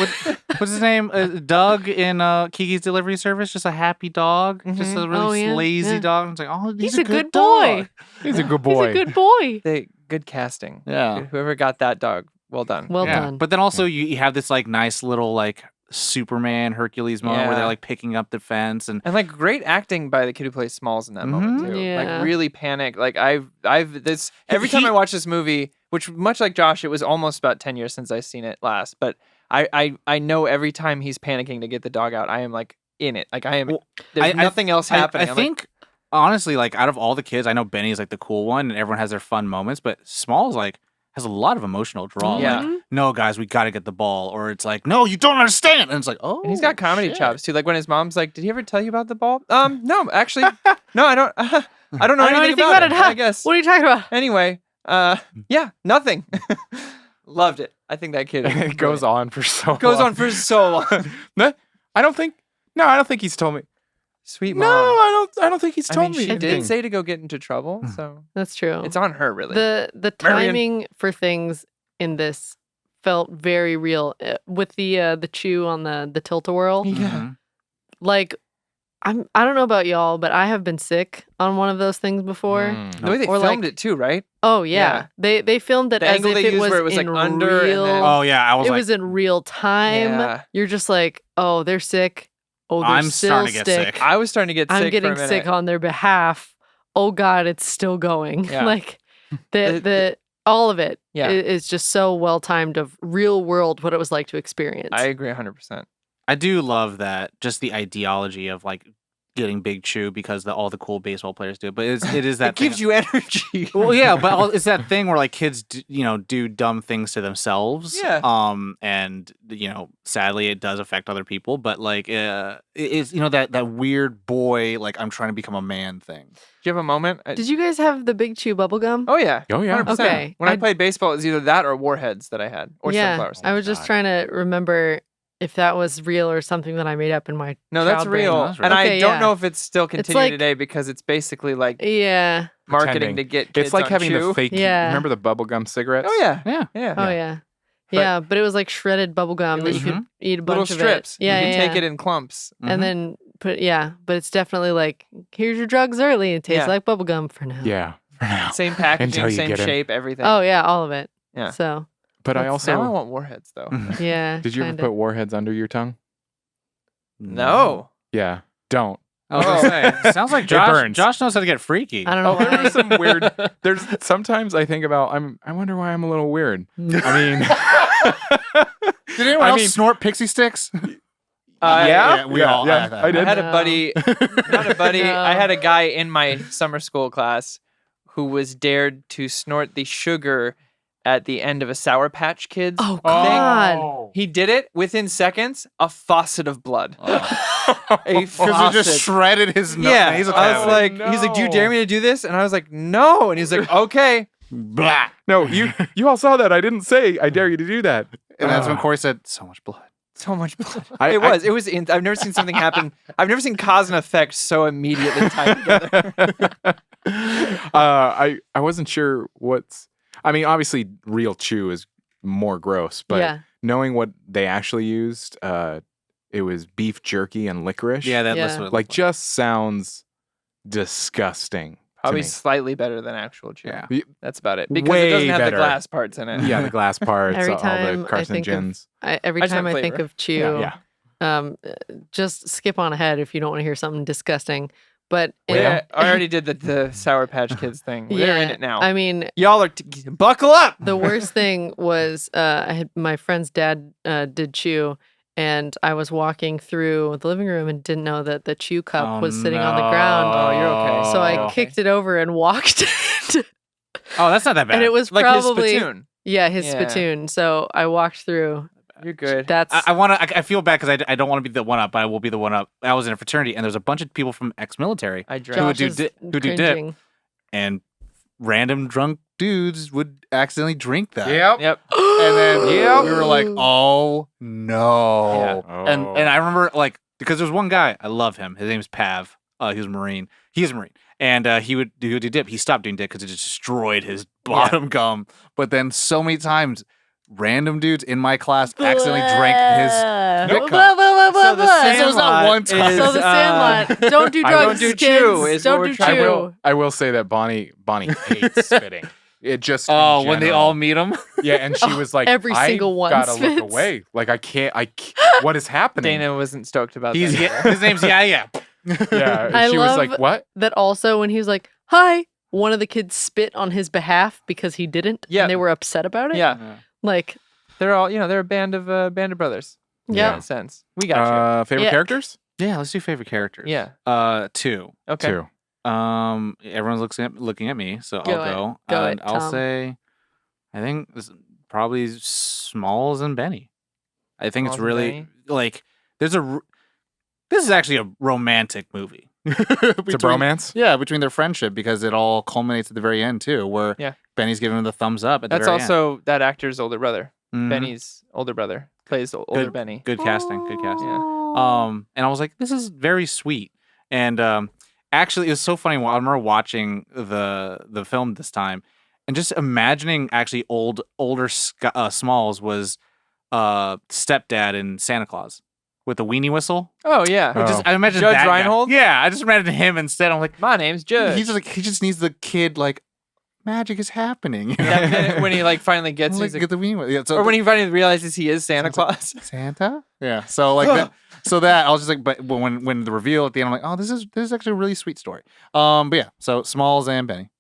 what's his name? Doug in Kiki's Delivery Service. Just a happy dog, just a really Oh, yeah, lazy yeah. dog. It's like, oh, He's a good dog. boy. He's a good He's boy. a good boy. Good casting. Yeah. Whoever got that dog, well done. Well Yeah. done. But then also you have this like nice little like Superman Hercules moment where they're Yeah. like picking up the fence and And like great acting by the kid who plays Smalls in that moment Mhm. too. Yeah. Like really panicked. Like I've this every time He- I watch this movie, which much like Josh, it was almost about 10 years since I've seen it last, but I know every time he's panicking to get the dog out, I am like in it. Like I am. Well, There's I- nothing else happening. I I'm like, think honestly, like out of all the kids, I know Benny is like the cool one, and everyone has their fun moments. But Smalls like has a lot of emotional draw. Yeah. Like, no, guys, we got to get the ball, or it's like, no, you don't understand, and it's like, oh, and he's got comedy shit. chops too. Like when his mom's like, "Did he ever tell you about the ball?" No, actually, no, I don't. I don't know anything about it. huh? I guess. What are you talking about? Anyway, yeah, nothing. Loved it. I think that kid It goes on for so goes long. on for so long. No, I don't think he's told me. Sweet No, mom. I don't think he's I told mean, me. she anything. did say to go get into trouble, so That's true. it's on her really. The Marion. timing for things in this felt very real with the chew on the tilt-a-whirl. Yeah. Mhm. Like I don't know about y'all, but I have been sick on one of those things before. Mm. The way they Or, filmed like- it too, right? Oh yeah. They filmed it The as angle if they it used was where it was, in like, under and real. then- Oh yeah, I was it like, was in real time. Yeah. You're just like, oh, they're sick. Oh, they're I'm still starting to get sick. sick. I was starting to get sick. I'm for getting a minute. sick on their behalf. Oh God, it's still going. Yeah. Like the all of it Yeah. is just so well timed of real world what it was like to experience. I agree 100%. I do love that, just the ideology of like getting Big Chew because all the cool baseball players do it. But it is that It gives thing. you energy. Well, yeah, but it's that thing where like kids, do dumb things to themselves. Yeah. And sadly, it does affect other people. But like, it's that weird boy, like I'm trying to become a man thing. Do you have a moment? Did you guys have the Big Chew bubble gum? Oh yeah. Oh, yeah. 100%. Okay. When I I- played baseball, it was either that or Warheads that I had, or yeah, Sunflowers. I was just God. trying to remember if that was real or something that I made up in my No, that's child brain. real. That's real. And I Okay, don't yeah. know if it's still continuing like- today because it's basically like Yeah. marketing Pretending. to get kids It's like on having chew. the fake. Yeah. Remember the bubblegum cigarettes? Oh yeah. Yeah. Yeah. Oh yeah. But- Yeah, but it was like shredded bubble gum It that was- you could eat a Little bunch of strips. it. Yeah, You can yeah, take yeah. it in clumps. Mhm. And then but it's definitely like here's your drugs early. It tastes Yeah. like bubble gum for now. Yeah. For now. Same packaging, Until you same get 'em. shape, everything. Oh yeah, all of it. Yeah. So But I Now I also. want Warheads though. yeah. Did you ever kinda. put warheads under your tongue? No. Yeah. Don't. I was gonna say, sounds like It Josh. burns. Josh knows how to get freaky. I don't know. Oh, there why. are some weird. There's sometimes I think about. I wonder why I'm a little weird. I mean. Did anyone I else mean- snort pixie sticks? Yeah, we all yeah, have that. I did. I had a No. buddy, not a buddy. No. I had a guy in my summer school class who was dared to snort the sugar at the end of a Sour Patch Kids. Oh thing. God. He did it within seconds. A faucet of blood. A Because he faucet. just shredded his nose. Yeah, He's a I was cavity. like, he's like, do you dare no. me to do this? And I was like, no. And he's like, okay. Blah. No, you all saw that. I didn't say I dare you to do that. And that's when Ah. Corey said, "So much blood." So much blood. I- It was. I've never seen something happen. I've never seen cause and effect so immediately tied together. I wasn't sure what's. I mean, obviously, real chew is more gross, but Yeah. knowing what they actually used, it was beef jerky and licorice. Yeah, that Yeah. list was like just sounds disgusting. Probably to me. slightly better than actual chew. Yeah. That's about it. Because it Way doesn't have better. the glass parts in it. Yeah, the glass parts, Every all time the I think of- carcinogens. Every I just time want I think flavor. of chew, Yeah. just skip on ahead if you don't want to hear something disgusting. But Yeah, I already did the Sour Patch Kids thing. They're in it now. I mean, Y'all are buckle up. the worst thing was I had my friend's dad did chew, and I was walking through the living room and didn't know that the chew cup Oh, was sitting on the ground. Oh, you're okay. So I Okay. kicked it over and walked it. Oh, that's not that bad. And it was Like probably his spittoon. Yeah, his Yeah. spittoon. So I walked through. You're good. That's I feel bad because I don't want to be the one up, but I will be the one up. I was in a fraternity, and there's a bunch of people from ex-military I who drank. would Josh is who do dip, cringing. and random drunk dudes would accidentally drink that. Yep. And then Yep. we were like, oh no. Yeah. Oh. And I remember like because there's one guy, I love him. His name's Pav. He was a Marine. He is a Marine. And he would do dip. He stopped doing dip because it just destroyed his bottom gum. But then so many times, random dudes in my class accidentally drank his spit cup. So the And so it was not Sandlot one time. So is, the Sandlot. Don't do I drugs, don't do kids. chew is what Don't we're do trying- chew. I will say that Bonnie hates spitting. It just Oh, in when they general. all meet him? Yeah, and she was like, Every single one gotta look spits. away. Like I can't. What is happening? Dana wasn't stoked about His that. name's Yeah. Yeah, I she was love like, what? That also when he was like, "Hi," one of the kids spit on his behalf because he didn't. Yeah. And they were upset about it. Yeah, Like, they're all they're a band of brothers. In yeah. that sense, we got Favorite Yeah. characters? Yeah, let's do favorite characters. you. Yeah. 2. Okay. 2. Everyone's looking at me, so Go I'll it. go. Go And it, I'll Tom. say, I think this probably Smalls and Benny. I think it's Smalls and really Benny? like this is actually a romantic movie. It's a bromance. Yeah, between their friendship because it all culminates at the very end too, where Yeah. Benny's giving him the thumbs up at the That's very also that actor's older brother. end. Mhm. Benny's older brother plays the older Benny. Good casting. Good casting. Yeah. And I was like, this is very sweet. And actually, it was so funny. I remember watching the film this time, and just imagining actually older Smalls was stepdad in Santa Claus with the weenie whistle. Oh yeah. Oh. I imagine Judge that guy. Reinhold? Yeah, I just imagined him instead. I'm like, My name's Judge. he's just like he just needs the kid like magic is happening. You know? That minute when he like finally gets, Like, he's like, get the weenie whistle. Yeah, so or when he finally realizes he is Santa Claus. Santa? Yeah. So like that. So that I was just like, but when the reveal at the end, I'm like, oh, this is actually a really sweet story. But yeah. So Smalls and Benny.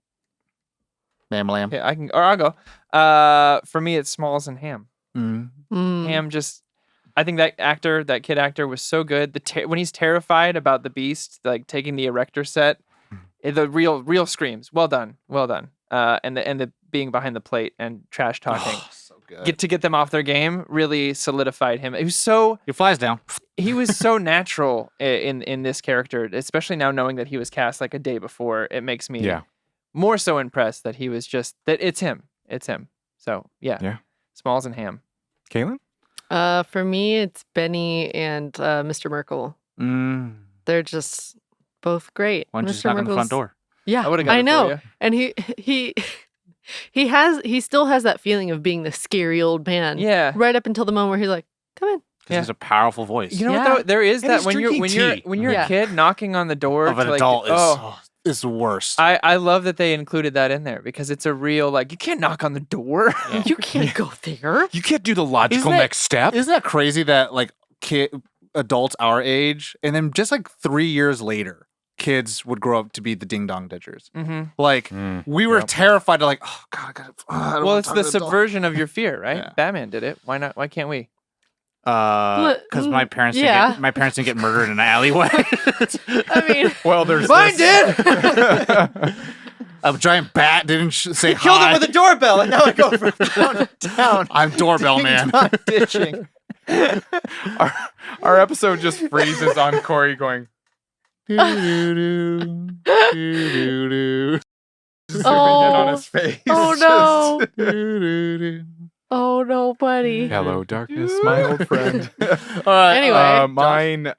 Bam lamb. Okay, I'll go. For me, it's Smalls and Ham. Mm. Mm. Ham I think that kid actor was so good. When he's terrified about the beast, like taking the erector set, the real screams. Well done. And the being behind the plate and trash talking. Oh, so good. Get them off their game really solidified him. He was so natural in this character, especially now knowing that he was cast like a day before. It makes me more so impressed that he was just that it's him. So yeah. Smalls and Ham. Caitlin? For me, it's Benny and Mr. Merkel. Mm. They're just both great. Why don't you Mr. just knock on the front Merkel's- door? Yeah, I would've got I it for know. you. And he still has that feeling of being the scary old man. Yeah. Right up until the moment where he's like, "Come in." Because Yeah. he's a powerful voice. You know what Yeah. though? There is And that he's when you're drinking tea. a Yeah. kid knocking on the door of an to, like, adult oh, is the worst. I love that they included that in there because it's a real like you can't knock on the door. Yeah. You can't go there. You can't do the logical Isn't that- next step. Isn't that crazy that like adults our age, and then just like 3 years later, kids would grow up to be the ding dong ditchers. Mm-hmm. Like we were Yep. terrified to like, oh god, I don't Well, wanna it's talk the to adults. subversion of your fear, right? Yeah. Batman did it. Why not? Why can't we? Because my parents yeah. didn't my parents didn't get murdered in an alleyway. I mean, Well, there's Mine this- did. A giant bat didn't say Killed hi. him with a doorbell, and now I go from town to town. I'm doorbell man. Ding-dong ditching. our episode just freezes on Corey going, Doo-doo-doo, doo-doo-doo, zooming in on Oh. his face. Oh, no. doo-doo-doo. oh no, buddy. Hello, darkness, my old friend. All right. Anyway. Mine.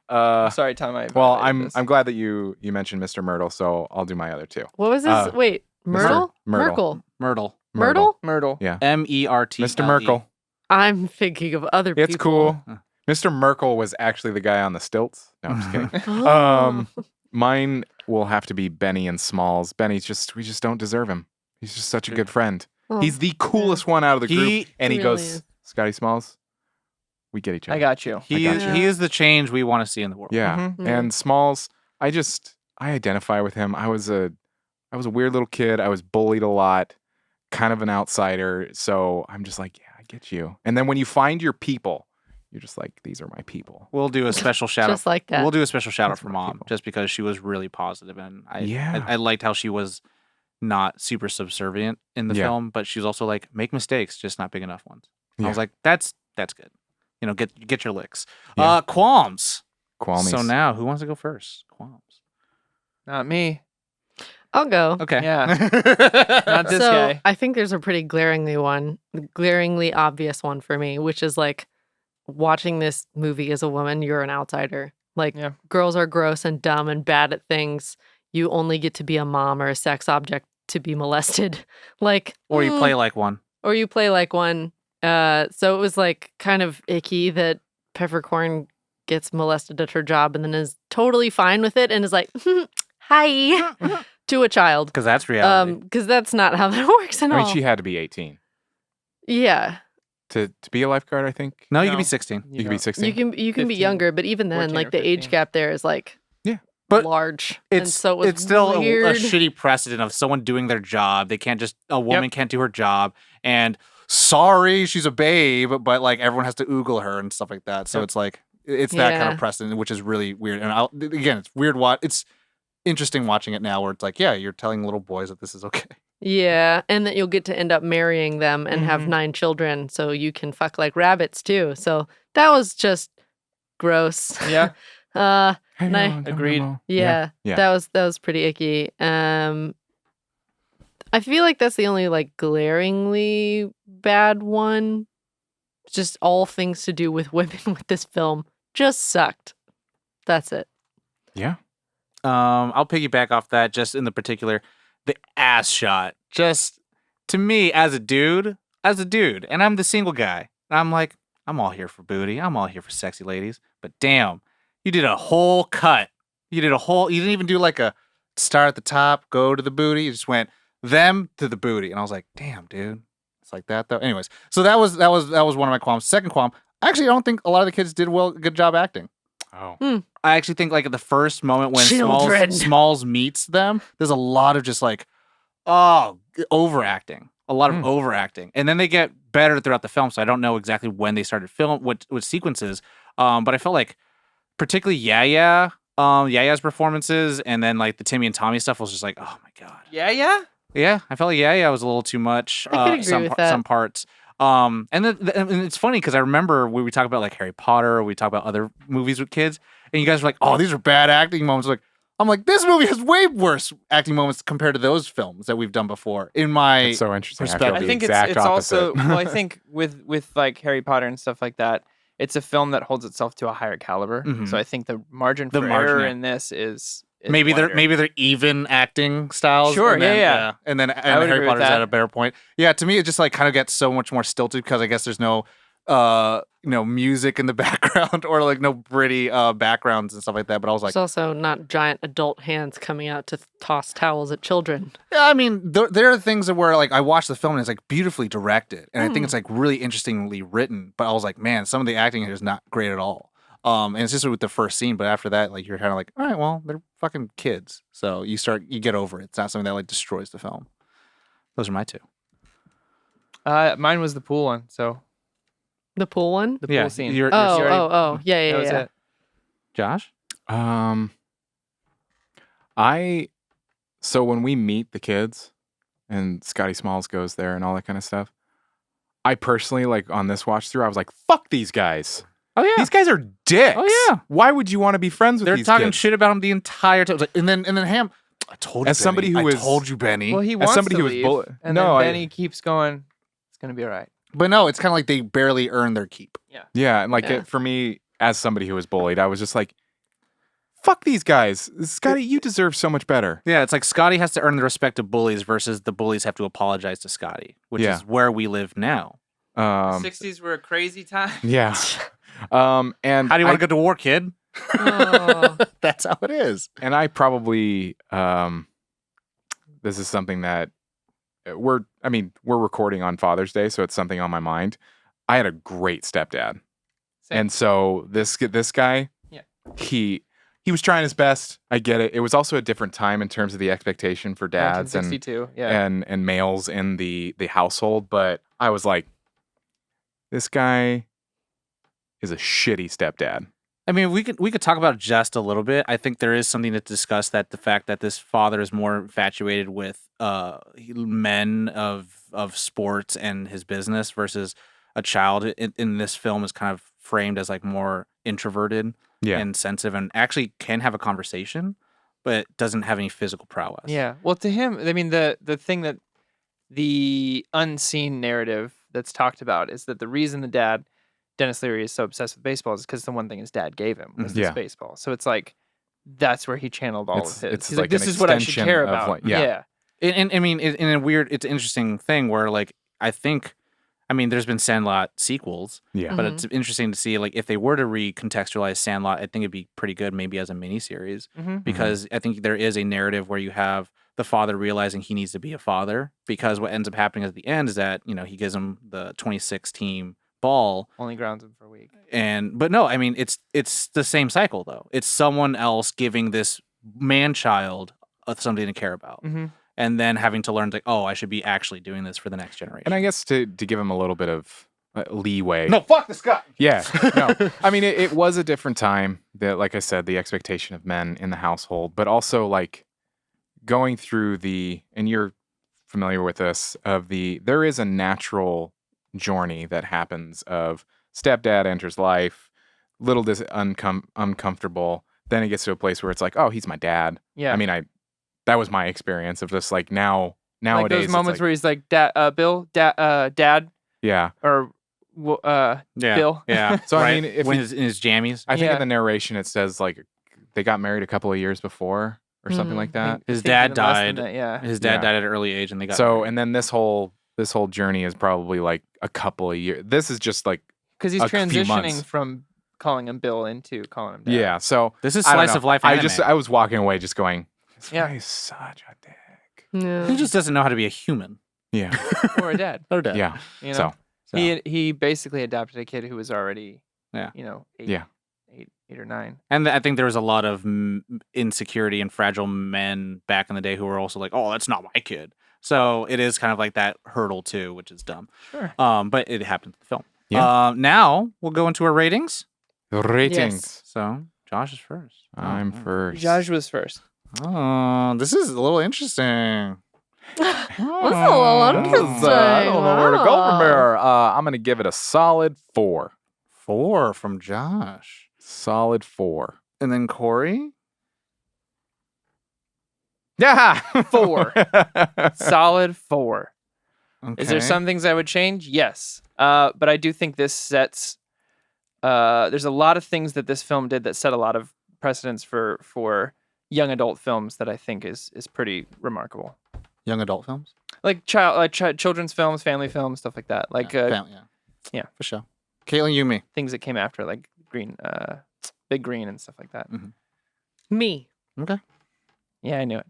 Sorry, Tom. Well, I'm glad that you mentioned Mr. Myrtle, so I'll do my other two. What was this? Wait, Myrtle? Myrtle. Merkel? Myrtle. Myrtle? Myrtle. M-E-R-T. Mr. Merkel. I'm thinking of other people. It's cool. Mr. Merkel was actually the guy on the stilts. No, I'm just kidding. Oh. Mine will have to be Benny and Smalls. we just don't deserve him. He's just such a good friend. Oh. He's the coolest one out of the group. And he He goes, really is. Scotty Smalls, we get each other. I got you. He got is, you. he is the change we want to see in the world. Yeah. Mhm. And Smalls, I identify with him. I was a weird little kid. I was bullied a lot, kind of an outsider. So I'm just like, yeah, I get you. And then when you find your people, you're just like, these are my people. We'll do a special shout out. Just like that. We'll do a special shout out That's for my mom people. just because she was really positive and Yeah. I liked how she was not super subservient in the Yeah. film, but she was also like, make mistakes, just not big enough ones. And I was Yeah. like, that's good. You know, get your licks. Yeah. Qualms. Qualmies. So now, who wants to go first? Qualms. Not me. I'll go. Okay. Yeah. Not this so guy. I think there's a pretty glaringly obvious one for me, which is like watching this movie as a woman, you're an outsider. Like Yeah. girls are gross and dumb and bad at things. You only get to be a mom or a sex object to be molested. Like Or you play like one. or you play like one. So it was like kind of icky that Peppercorn gets molested at her job and then is totally fine with it and is like, hi, to a child. Because that's reality. Because that's not how that works at I mean, all. she had to be 18 Yeah. to be a lifeguard, I think. no, you can No. be 16. You could be 16. You can be 15, younger, but even then, 14 like or the age 15. gap there is like But large. And It's so it was it's still a weird. shitty precedent of someone doing their job. They can't just a woman can't do her job. And sorry, she's a babe, but like everyone has to oogle her and stuff like that. So Yep. it's like it's that kind Yeah. of precedent, which is really weird. And again, it's weird. It's interesting watching it now, where it's like, yeah, you're telling little boys that this is okay. Yeah, and that you'll get to end up marrying them and have Mhm. 9 children, so you can fuck like rabbits too. So that was just gross. Yeah. Hey, and I- no, Agreed. no. Yeah, Yeah. that was pretty icky. I feel like that's the only like glaringly bad one. Just all things to do with women with this film just sucked. That's it. Yeah. I'll piggyback off that just in the particular, the ass shot. Just to me, as a dude, and I'm the single guy. I'm like, I'm all here for booty. I'm all here for sexy ladies. But damn, you did a whole cut. You didn't even do like a start at the top, go to the booty. You just went them to the booty. And I was like, damn, dude. It's like that though. Anyways, so that was one of my qualms. Second qualm, actually, I don't think a lot of the kids did good job acting. Oh. I actually think like at the first moment when Children. Smalls meets them, there's a lot of just like, overacting. A lot of overacting. And then they get better throughout the film. So I don't know exactly when they started film, what sequences. But I felt like particularly Yaya's performances and then like the Timmy and Tommy stuff was just like, oh my God. Yeah. Yeah, I felt like Yaya was a little too much. I could agree with that. Some parts. And it's funny because I remember when we talk about like Harry Potter, or we talk about other movies with kids, and you guys were like, "Oh, these are bad acting moments." I'm like, this movie has way worse acting moments compared to those films that we've done before. In my It's so interesting. perspective. I I feel the think exact it's also opposite. well, I think with like Harry Potter and stuff like that, it's a film that holds itself to a higher caliber. Mhm. So I think the margin The for margin, error yeah. in this is maybe wider. they're even acting styles. Sure, and then, yeah. And then would Harry agree with Potter's that. at a better point. Yeah, to me it just like kind of gets so much more stilted because I guess there's no music in the background or like no pretty backgrounds and stuff like that. But I was like, There's also not giant adult hands coming out to toss towels at children. yeah, I mean, there are things that where like I watched the film and it's like beautifully directed, and I think it's like really interestingly written. But I was like, man, some of the acting here is not great at all. And it's just with the first scene, but after that, like you're kind of like, all right, well, they're fucking kids, so you get over it. It's not something that like destroys the film. Those are my two. Mine was the pool one. So The pool one? the pool scene. You're Oh, sorry. yeah, that was yeah. it. Josh. So when we meet the kids and Scotty Smalls goes there and all that kind of stuff, I personally, like on this watch through, I was like, fuck these guys. Oh yeah, These guys are dicks. Oh, yeah. Why would you want to be friends with they're these talking kids? shit about him the entire time. It was like- And then Ham. I told you, As somebody Benny. who I was- told you, Benny. Well, he wants somebody to who was leave, bull- and No, then Benny keeps going. It's gonna be all right. But no, it's kind of like they barely earn their keep. Yeah, and like Yeah. for me, as somebody who was bullied, I was just like, fuck these guys. Scotty, you deserve so much better. Yeah, it's like Scotty has to earn the respect of bullies versus the bullies have to apologize to Scotty, which Yeah. is where we live now. The 60s were a crazy time. Yeah. And How do you want to go to war, kid? Oh. That's how it is. And I probably this is something that we're recording on Father's Day, so it's something on my mind. I had a great stepdad. Same. And so this guy, Yeah. he was trying his best. I get it. It was also a different time in terms of the expectation for dads and 1962. Yeah. and males in the household, but I was like, this guy is a shitty stepdad. I mean, we could talk about just a little bit. I think there is something to discuss, that the fact that this father is more infatuated with men of sports and his business versus a child in this film is kind of framed as like more introverted Yeah. and sensitive, and actually can have a conversation, but doesn't have any physical prowess. Yeah. Well, to him, I mean, the thing that the unseen narrative that's talked about is that the reason the dad, Dennis Leary, is so obsessed with baseball is because the one thing his dad gave him was this Yeah. baseball. So it's like that's where he channeled all of his. It's He's like this an is what I should extension care of about. what- yeah. And I mean, in a weird, it's an interesting thing where like I mean, there's been Sandlot sequels, Yeah. but it's interesting to see like if they were to recontextualize Sandlot, I think it'd be pretty good maybe as a miniseries, Mm-hmm. because I think there is a narrative where you have the father realizing he needs to be a father, because what ends up happening at the end is that he gives him the 26 team ball, Only grounds him for a week. but no, I mean it's the same cycle though. It's someone else giving this man child something to care about. Mm-hmm. And then having to learn, like, oh, I should be actually doing this for the next generation. And I guess to give him a little bit of leeway. no, fuck this guy. Yeah. No. I mean, it was a different time. That, like I said, the expectation of men in the household, but also like going through and you're familiar with this, there is a natural journey that happens of stepdad enters life, little uncomfortable. Then it gets to a place where it's like, oh, he's my dad. Yeah. I mean, that was my experience of just like nowadays. Like those it's moments like, where he's like, Bill, Dad, yeah. or Yeah. Bill. Yeah. So, I Right, mean, if when you- in his jammies, I think Yeah. in the narration it says like they got married a couple of years before or something like that. his Thinking dad of less than died. that, yeah. His dad Yeah. died at an early age, and they got So, married. and then this whole journey is probably like a couple of years. This is just like Because he's a few transitioning months. from calling him Bill into calling him Dad. yeah. So This is I don't slice know. of life. I Anime. was walking away just going, this Yeah. guy is such a dick. Yeah. He just doesn't know how to be a human. Yeah. Or a dad. Or dad. Yeah. You know? So He basically adopted a kid who was already, Yeah. eight, Yeah. eight or nine. And I think there was a lot of insecurity and fragile men back in the day who were also like, "Oh, that's not my kid." So it is kind of like that hurdle too, which is dumb. Sure. But it happened in the film. Yeah. Now we'll go into our ratings. ratings. So Josh is first. I'm Oh. first. Josh was first. Oh, this is a little interesting. That's a little interesting. I don't know where to go Wow. from there. I'm gonna give it a solid 4. 4 from Josh. Solid 4. And then Corey? Yeah. 4. Solid 4. Okay. Is there some things I would change? Yes. But I do think this sets. There's a lot of things that this film did that set a lot of precedents for young adult films that I think is pretty remarkable. young adult films? Like children's films, family films, stuff like that. Like yeah, yeah. for sure. Caitlin, you, me. things that came after, like Big Green and stuff like that. Me. Okay. Yeah, I knew it.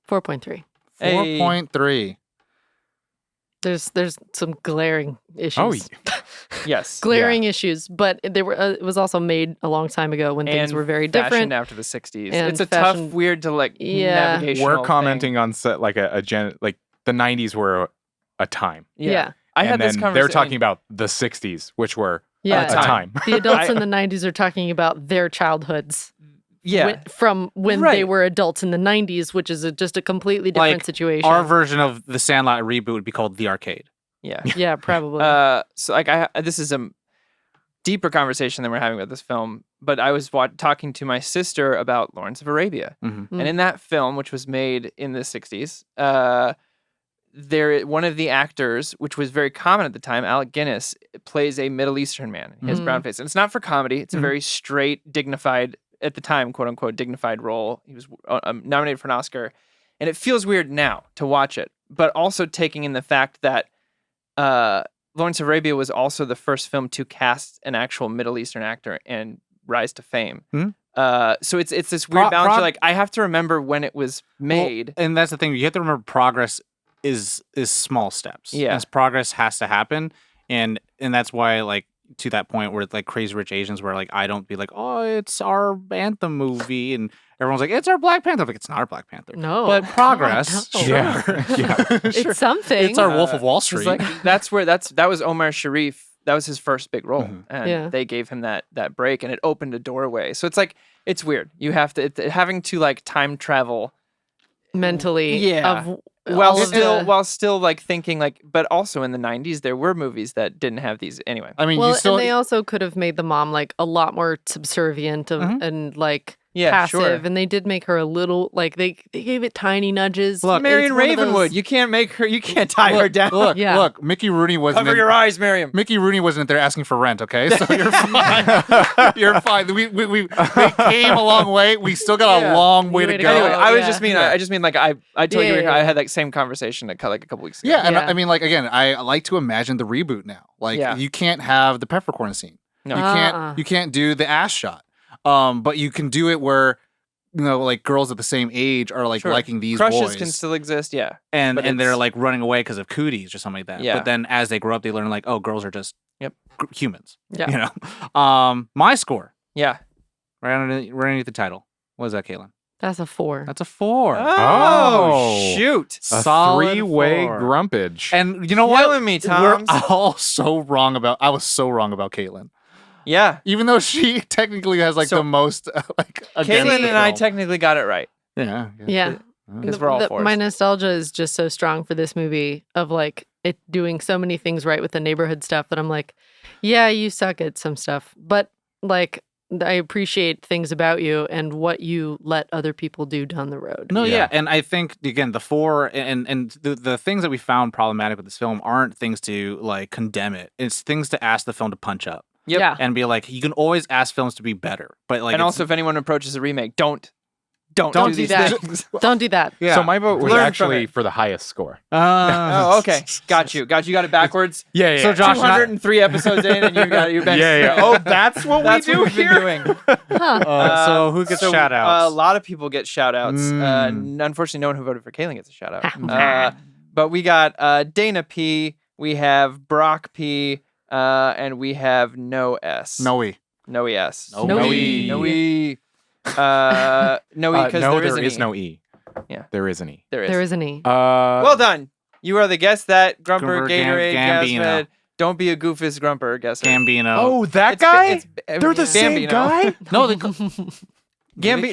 4.3. Hey. 4.3. There's some glaring issues. Oh, Yes. glaring issues, but there were it was also made a long time ago when things And were very fashioned different. after the 60s. and It's a fashioned- tough, weird to like Yeah. navigational We're thing. commenting on set like like the 90s were a time. Yeah. I had and this then conversation. they're talking about the 60s, which were Yeah. a time. The adults I- in the 90s are talking about their childhoods Yeah. from when they Right. were adults in the 90s, which is just a completely different Like, situation. Our version of the Sandlot reboot would be called The Arcade. Yeah. yeah, probably. So like this is a deeper conversation than we're having about this film, but I was talking to my sister about Lawrence of Arabia. Mhm. And in that film, which was made in the 60s, one of the actors, which was very common at the time, Alec Guinness, plays a Middle Eastern man. He has brown face. And it's not for comedy. It's a very straight, dignified, at the time, quote unquote, dignified role. He was nominated for an Oscar. And it feels weird now to watch it, but also taking in the fact that Lawrence of Arabia was also the first film to cast an actual Middle Eastern actor and rise to fame. So it's this weird balance. You're like, I have to remember when it was made. Well, and that's the thing. You have to remember progress is small steps. Yeah. As progress has to happen. And that's why, like, to that point where like Crazy Rich Asians, where like I don't be like, oh, it's our Anthem movie, and everyone's like, it's our Black Panther. I'm like, it's not our Black Panther. no. But progress, no. Yeah. Yeah. It's something. It's our Wolf of Wall It's Street. like that was Omar Sharif that was his first big role, and Yeah. they gave him that break, and it opened a doorway. So it's like it's weird. You have to having to like time travel Mentally. Yeah. Of while all of still the- while still like thinking like, but also in the 90s there were movies that didn't have these anyway. I mean, Well, you still. and they also could have made the mom like a lot more subservient and like Yeah, passive, sure. and they did make her a little like they gave it tiny nudges. Look, Marion It's one of those- Ravenwood, you can't make her, you can't tie her down. Look, Yeah. look. Mickey Rooney wasn't. Cover your eyes, Miriam. Mickey Rooney wasn't there asking for rent, okay? So you're fine. You're fine. We came a long way. We still got a Yeah. long way to Way to go. go. Anyway, I was yeah. just mean I just mean like I told you Yeah. I had that same conversation like a couple weeks ago. Yeah, and Yeah. I mean, like again, I like to imagine the reboot now. Like Yeah. you can't have the peppercorn scene. No. You can't do the ass shot. But you can do it where like girls at the same age are like Sure. liking these Crushes boys, can still exist, yeah. and but they're it's- like running away because of cooties or something like that. Yeah. But then as they grow up, they learn like, oh, girls are just Yep. humans. Yeah. You know. My score Yeah. right underneath the title. What is that, Caitlin? That's a 4. That's a 4. Oh. Shoot. A Solid three-way 4. grumpage. And you know what? Killing me, Toms. We're all so wrong about. I was so wrong about Caitlin, Yeah. even though she technically has like So- the most like. against Caitlin the and I film. technically got it right. Yeah. Yeah. Because we're all fours. My nostalgia is just so strong for this movie of like it doing so many things right with the neighborhood stuff that I'm like, yeah, you suck at some stuff, but like I appreciate things about you and what you let other people do down the road. No, Yeah. yeah, and I think again the 4 and the things that we found problematic with this film aren't things to like condemn it. It's things to ask the film to punch up Yep. Yeah. and be like, you can always ask films to be better, but like and it's- also if anyone approaches a remake, don't do do these that. things. Don't do that. yeah. So my vote was Learn from actually it. for the highest score. Oh, okay. Got you. You got it backwards. Yeah, So Josh, 203 episodes in and you got your bench. Yeah, yeah. Oh, that's what That's we do what we've been here. doing. Huh. so who gets shout A outs? lot of people get shout outs. Unfortunately, no one who voted for Kaylin gets a shout out. But we got Dana P. We have Brock P. And we have No S. Noe. No S. No No E. No E. No E because no, there there an is E. no E. Yeah. There is an E. There is. There is an E. Well done. You are the guest that Grumper, Grumper, Gatorade, Gambino. Gasmed. Don't be a goofus Grumper, guesser. Gambino. Oh, that It's- guy? it's- They're the same Gambino. guy? no, they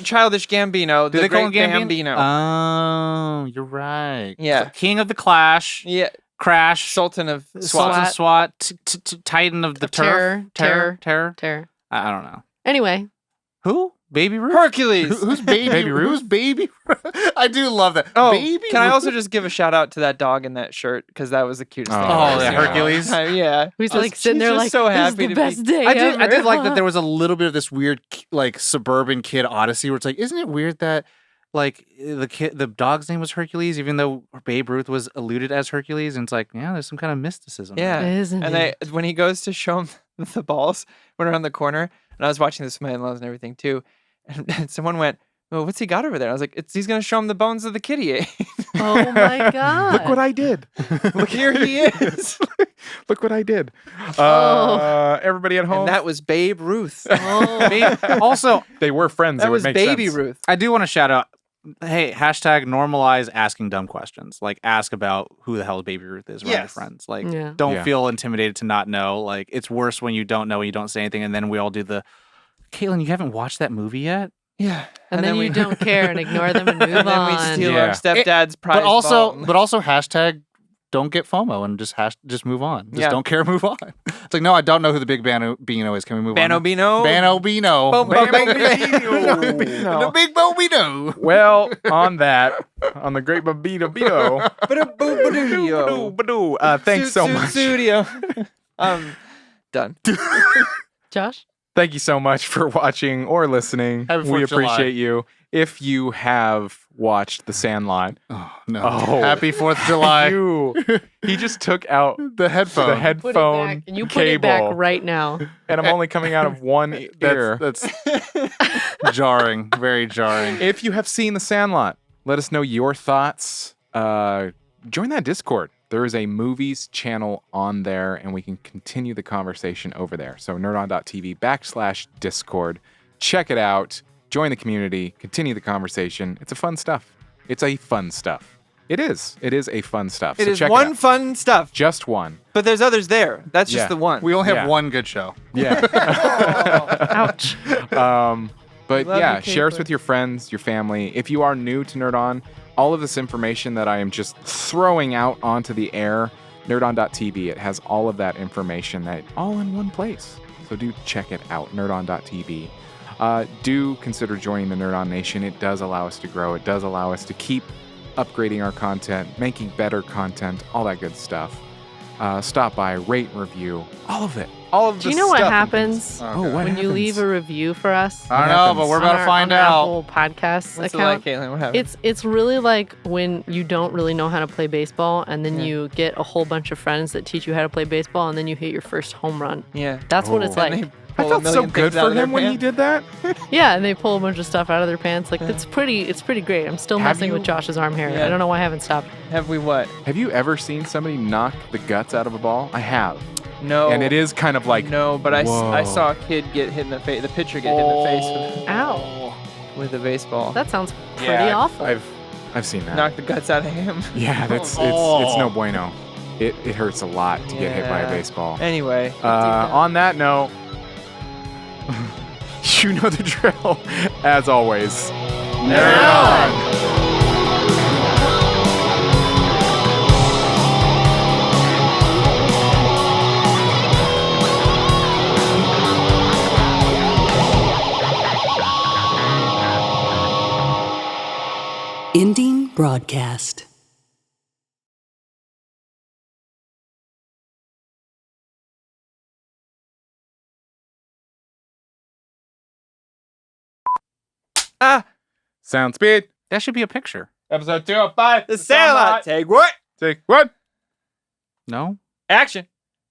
Childish Gambino. do the they call him great Gambino? Bambino. Oh, you're right. Yeah. King of the Clash. Yeah. Crash. Sultan of Sultan SWAT. of SWAT. Titan of the Terror, Turf. Terror. Terror. I don't know. Anyway, Who? Baby Ruth? Hercules. Who's Baby, Baby Ruth? Who's Baby Ruth? I do love that. Oh, Baby can I Ruth? also just give a shout out to that dog in that shirt because that was the cutest thing. Oh, I've ever yeah, seen. Hercules. Yeah. who's like sitting she's there just like, so this is happy the to be- best day I did ever. like that there was a little bit of this weird like suburban kid odyssey where it's like, isn't it weird that like the dog's name was Hercules even though Babe Ruth was alluded as Hercules, and it's like, yeah, there's some kind of mysticism there. Yeah. Isn't And it? when he goes to show him the balls when around the corner, and I was watching this with my in-laws and everything too, and someone went, "Well, what's he got over there?" I was like, "He's gonna show him the bones of the kitty he ate." Oh my god. Look what I did. Look, here he is. Look what I did. Oh. Everybody at home, And that was Babe Ruth. Oh. Also, they were friends. That it would was make Baby sense. Ruth. I do want to shout out, hey, hashtag normalize asking dumb questions. Like, ask about who the hell Baby Ruth is around your Yes. friends. Like, Yeah. don't Yeah. feel intimidated to not know. Like, it's worse when you don't know and you don't say anything, and then we all do the, Caitlin, you haven't watched that movie yet? Yeah. And then you don't care and ignore them and move And then we on. steal Yeah. our stepdad's prize. But also, ball. hashtag don't get FOMO and just move on. Just Yeah. don't care, move on. It's like, no, I don't know who the big Bano is. Can we move on? Banobino. Banobino. Banobino. The big Bobino. Well, on that, on the great Babito Bito. Thanks so much. Studio. Done. Josh? Thank you so much for watching or listening. Happy We 4th of July. appreciate you. If you have watched The Sandlot, Oh, no. Oh. Happy 4th of July. he just took out The headphone. the Put it headphone back. You put cable, it back right now. and I'm only coming out of one ear. That's jarring. Very jarring. If you have seen The Sandlot, let us know your thoughts. Join that Discord. There is a movies channel on there, and we can continue the conversation over there. So nerdon.tv/Discord. Check it out. Join the community. Continue the conversation. It's a fun stuff. It's a fun stuff. It is. It is a fun stuff. It so is check one it out. fun stuff, Just one. but there's others there. That's just Yeah. the one. We only have Yeah. one good show. Yeah. Ouch. But Love yeah, you, share us Caitlin. with your friends, your family. If you are new to Nerd On, all of this information that I am just throwing out onto the air, nerdon.tv, it has all of that information that all in one place. So do check it out, nerdon.tv. Do consider joining the Nerd On Nation. It does allow us to grow. It does allow us to keep upgrading our content, making better content, all that good stuff. Stop by, rate, review, all of it. All of Do the you know what stuff and happens things. Oh, what when you happens? leave a review for us? I don't know, happens? but we're on about to our- find on our out. Apple Podcast What's it account? like, Caitlin? What happened? It's really like when you don't really know how to play baseball, and then Yeah. you get a whole bunch of friends that teach you how to play baseball, and then you hit your first home run. yeah. That's what it's Oh. like. And they I pull a felt so million good things out for of their him when he pants. did that. Yeah, and they pull a bunch of stuff out of their pants. Like it's pretty great. I'm still Have messing with you- Josh's arm hair. Yeah. I don't know why I haven't stopped. Have we what? Have you ever seen somebody knock the guts out of a ball? I have. No. And it is kind of like, no, but I whoa. saw a kid get hit in the face. The pitcher get hit in the face Ow. with a baseball. That sounds pretty yeah, awful. I've seen that. Knocked the guts out of him. Yeah, it's Oh. no bueno. It hurts a lot to get hit by a Yeah. baseball. Anyway, On that note, you know the drill. As always, Nerd on. Ending broadcast. Ah, sound speed. That should be a picture. Episode 205. the Sandlot. Take what? Take what? No? Action.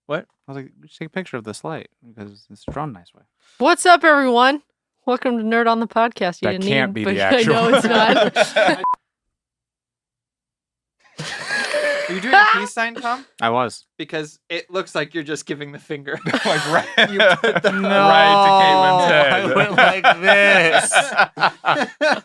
I was like, we should take a picture of this light because it's drawn a nice way. What's up, everyone? Welcome to Nerd on the Podcast. You That didn't can't need, be the but actual- I know it's not. Are you doing a peace sign, Tom? I was. Because it looks like you're just giving the finger. Like right, You put the right to Caitlin's head. I went like this.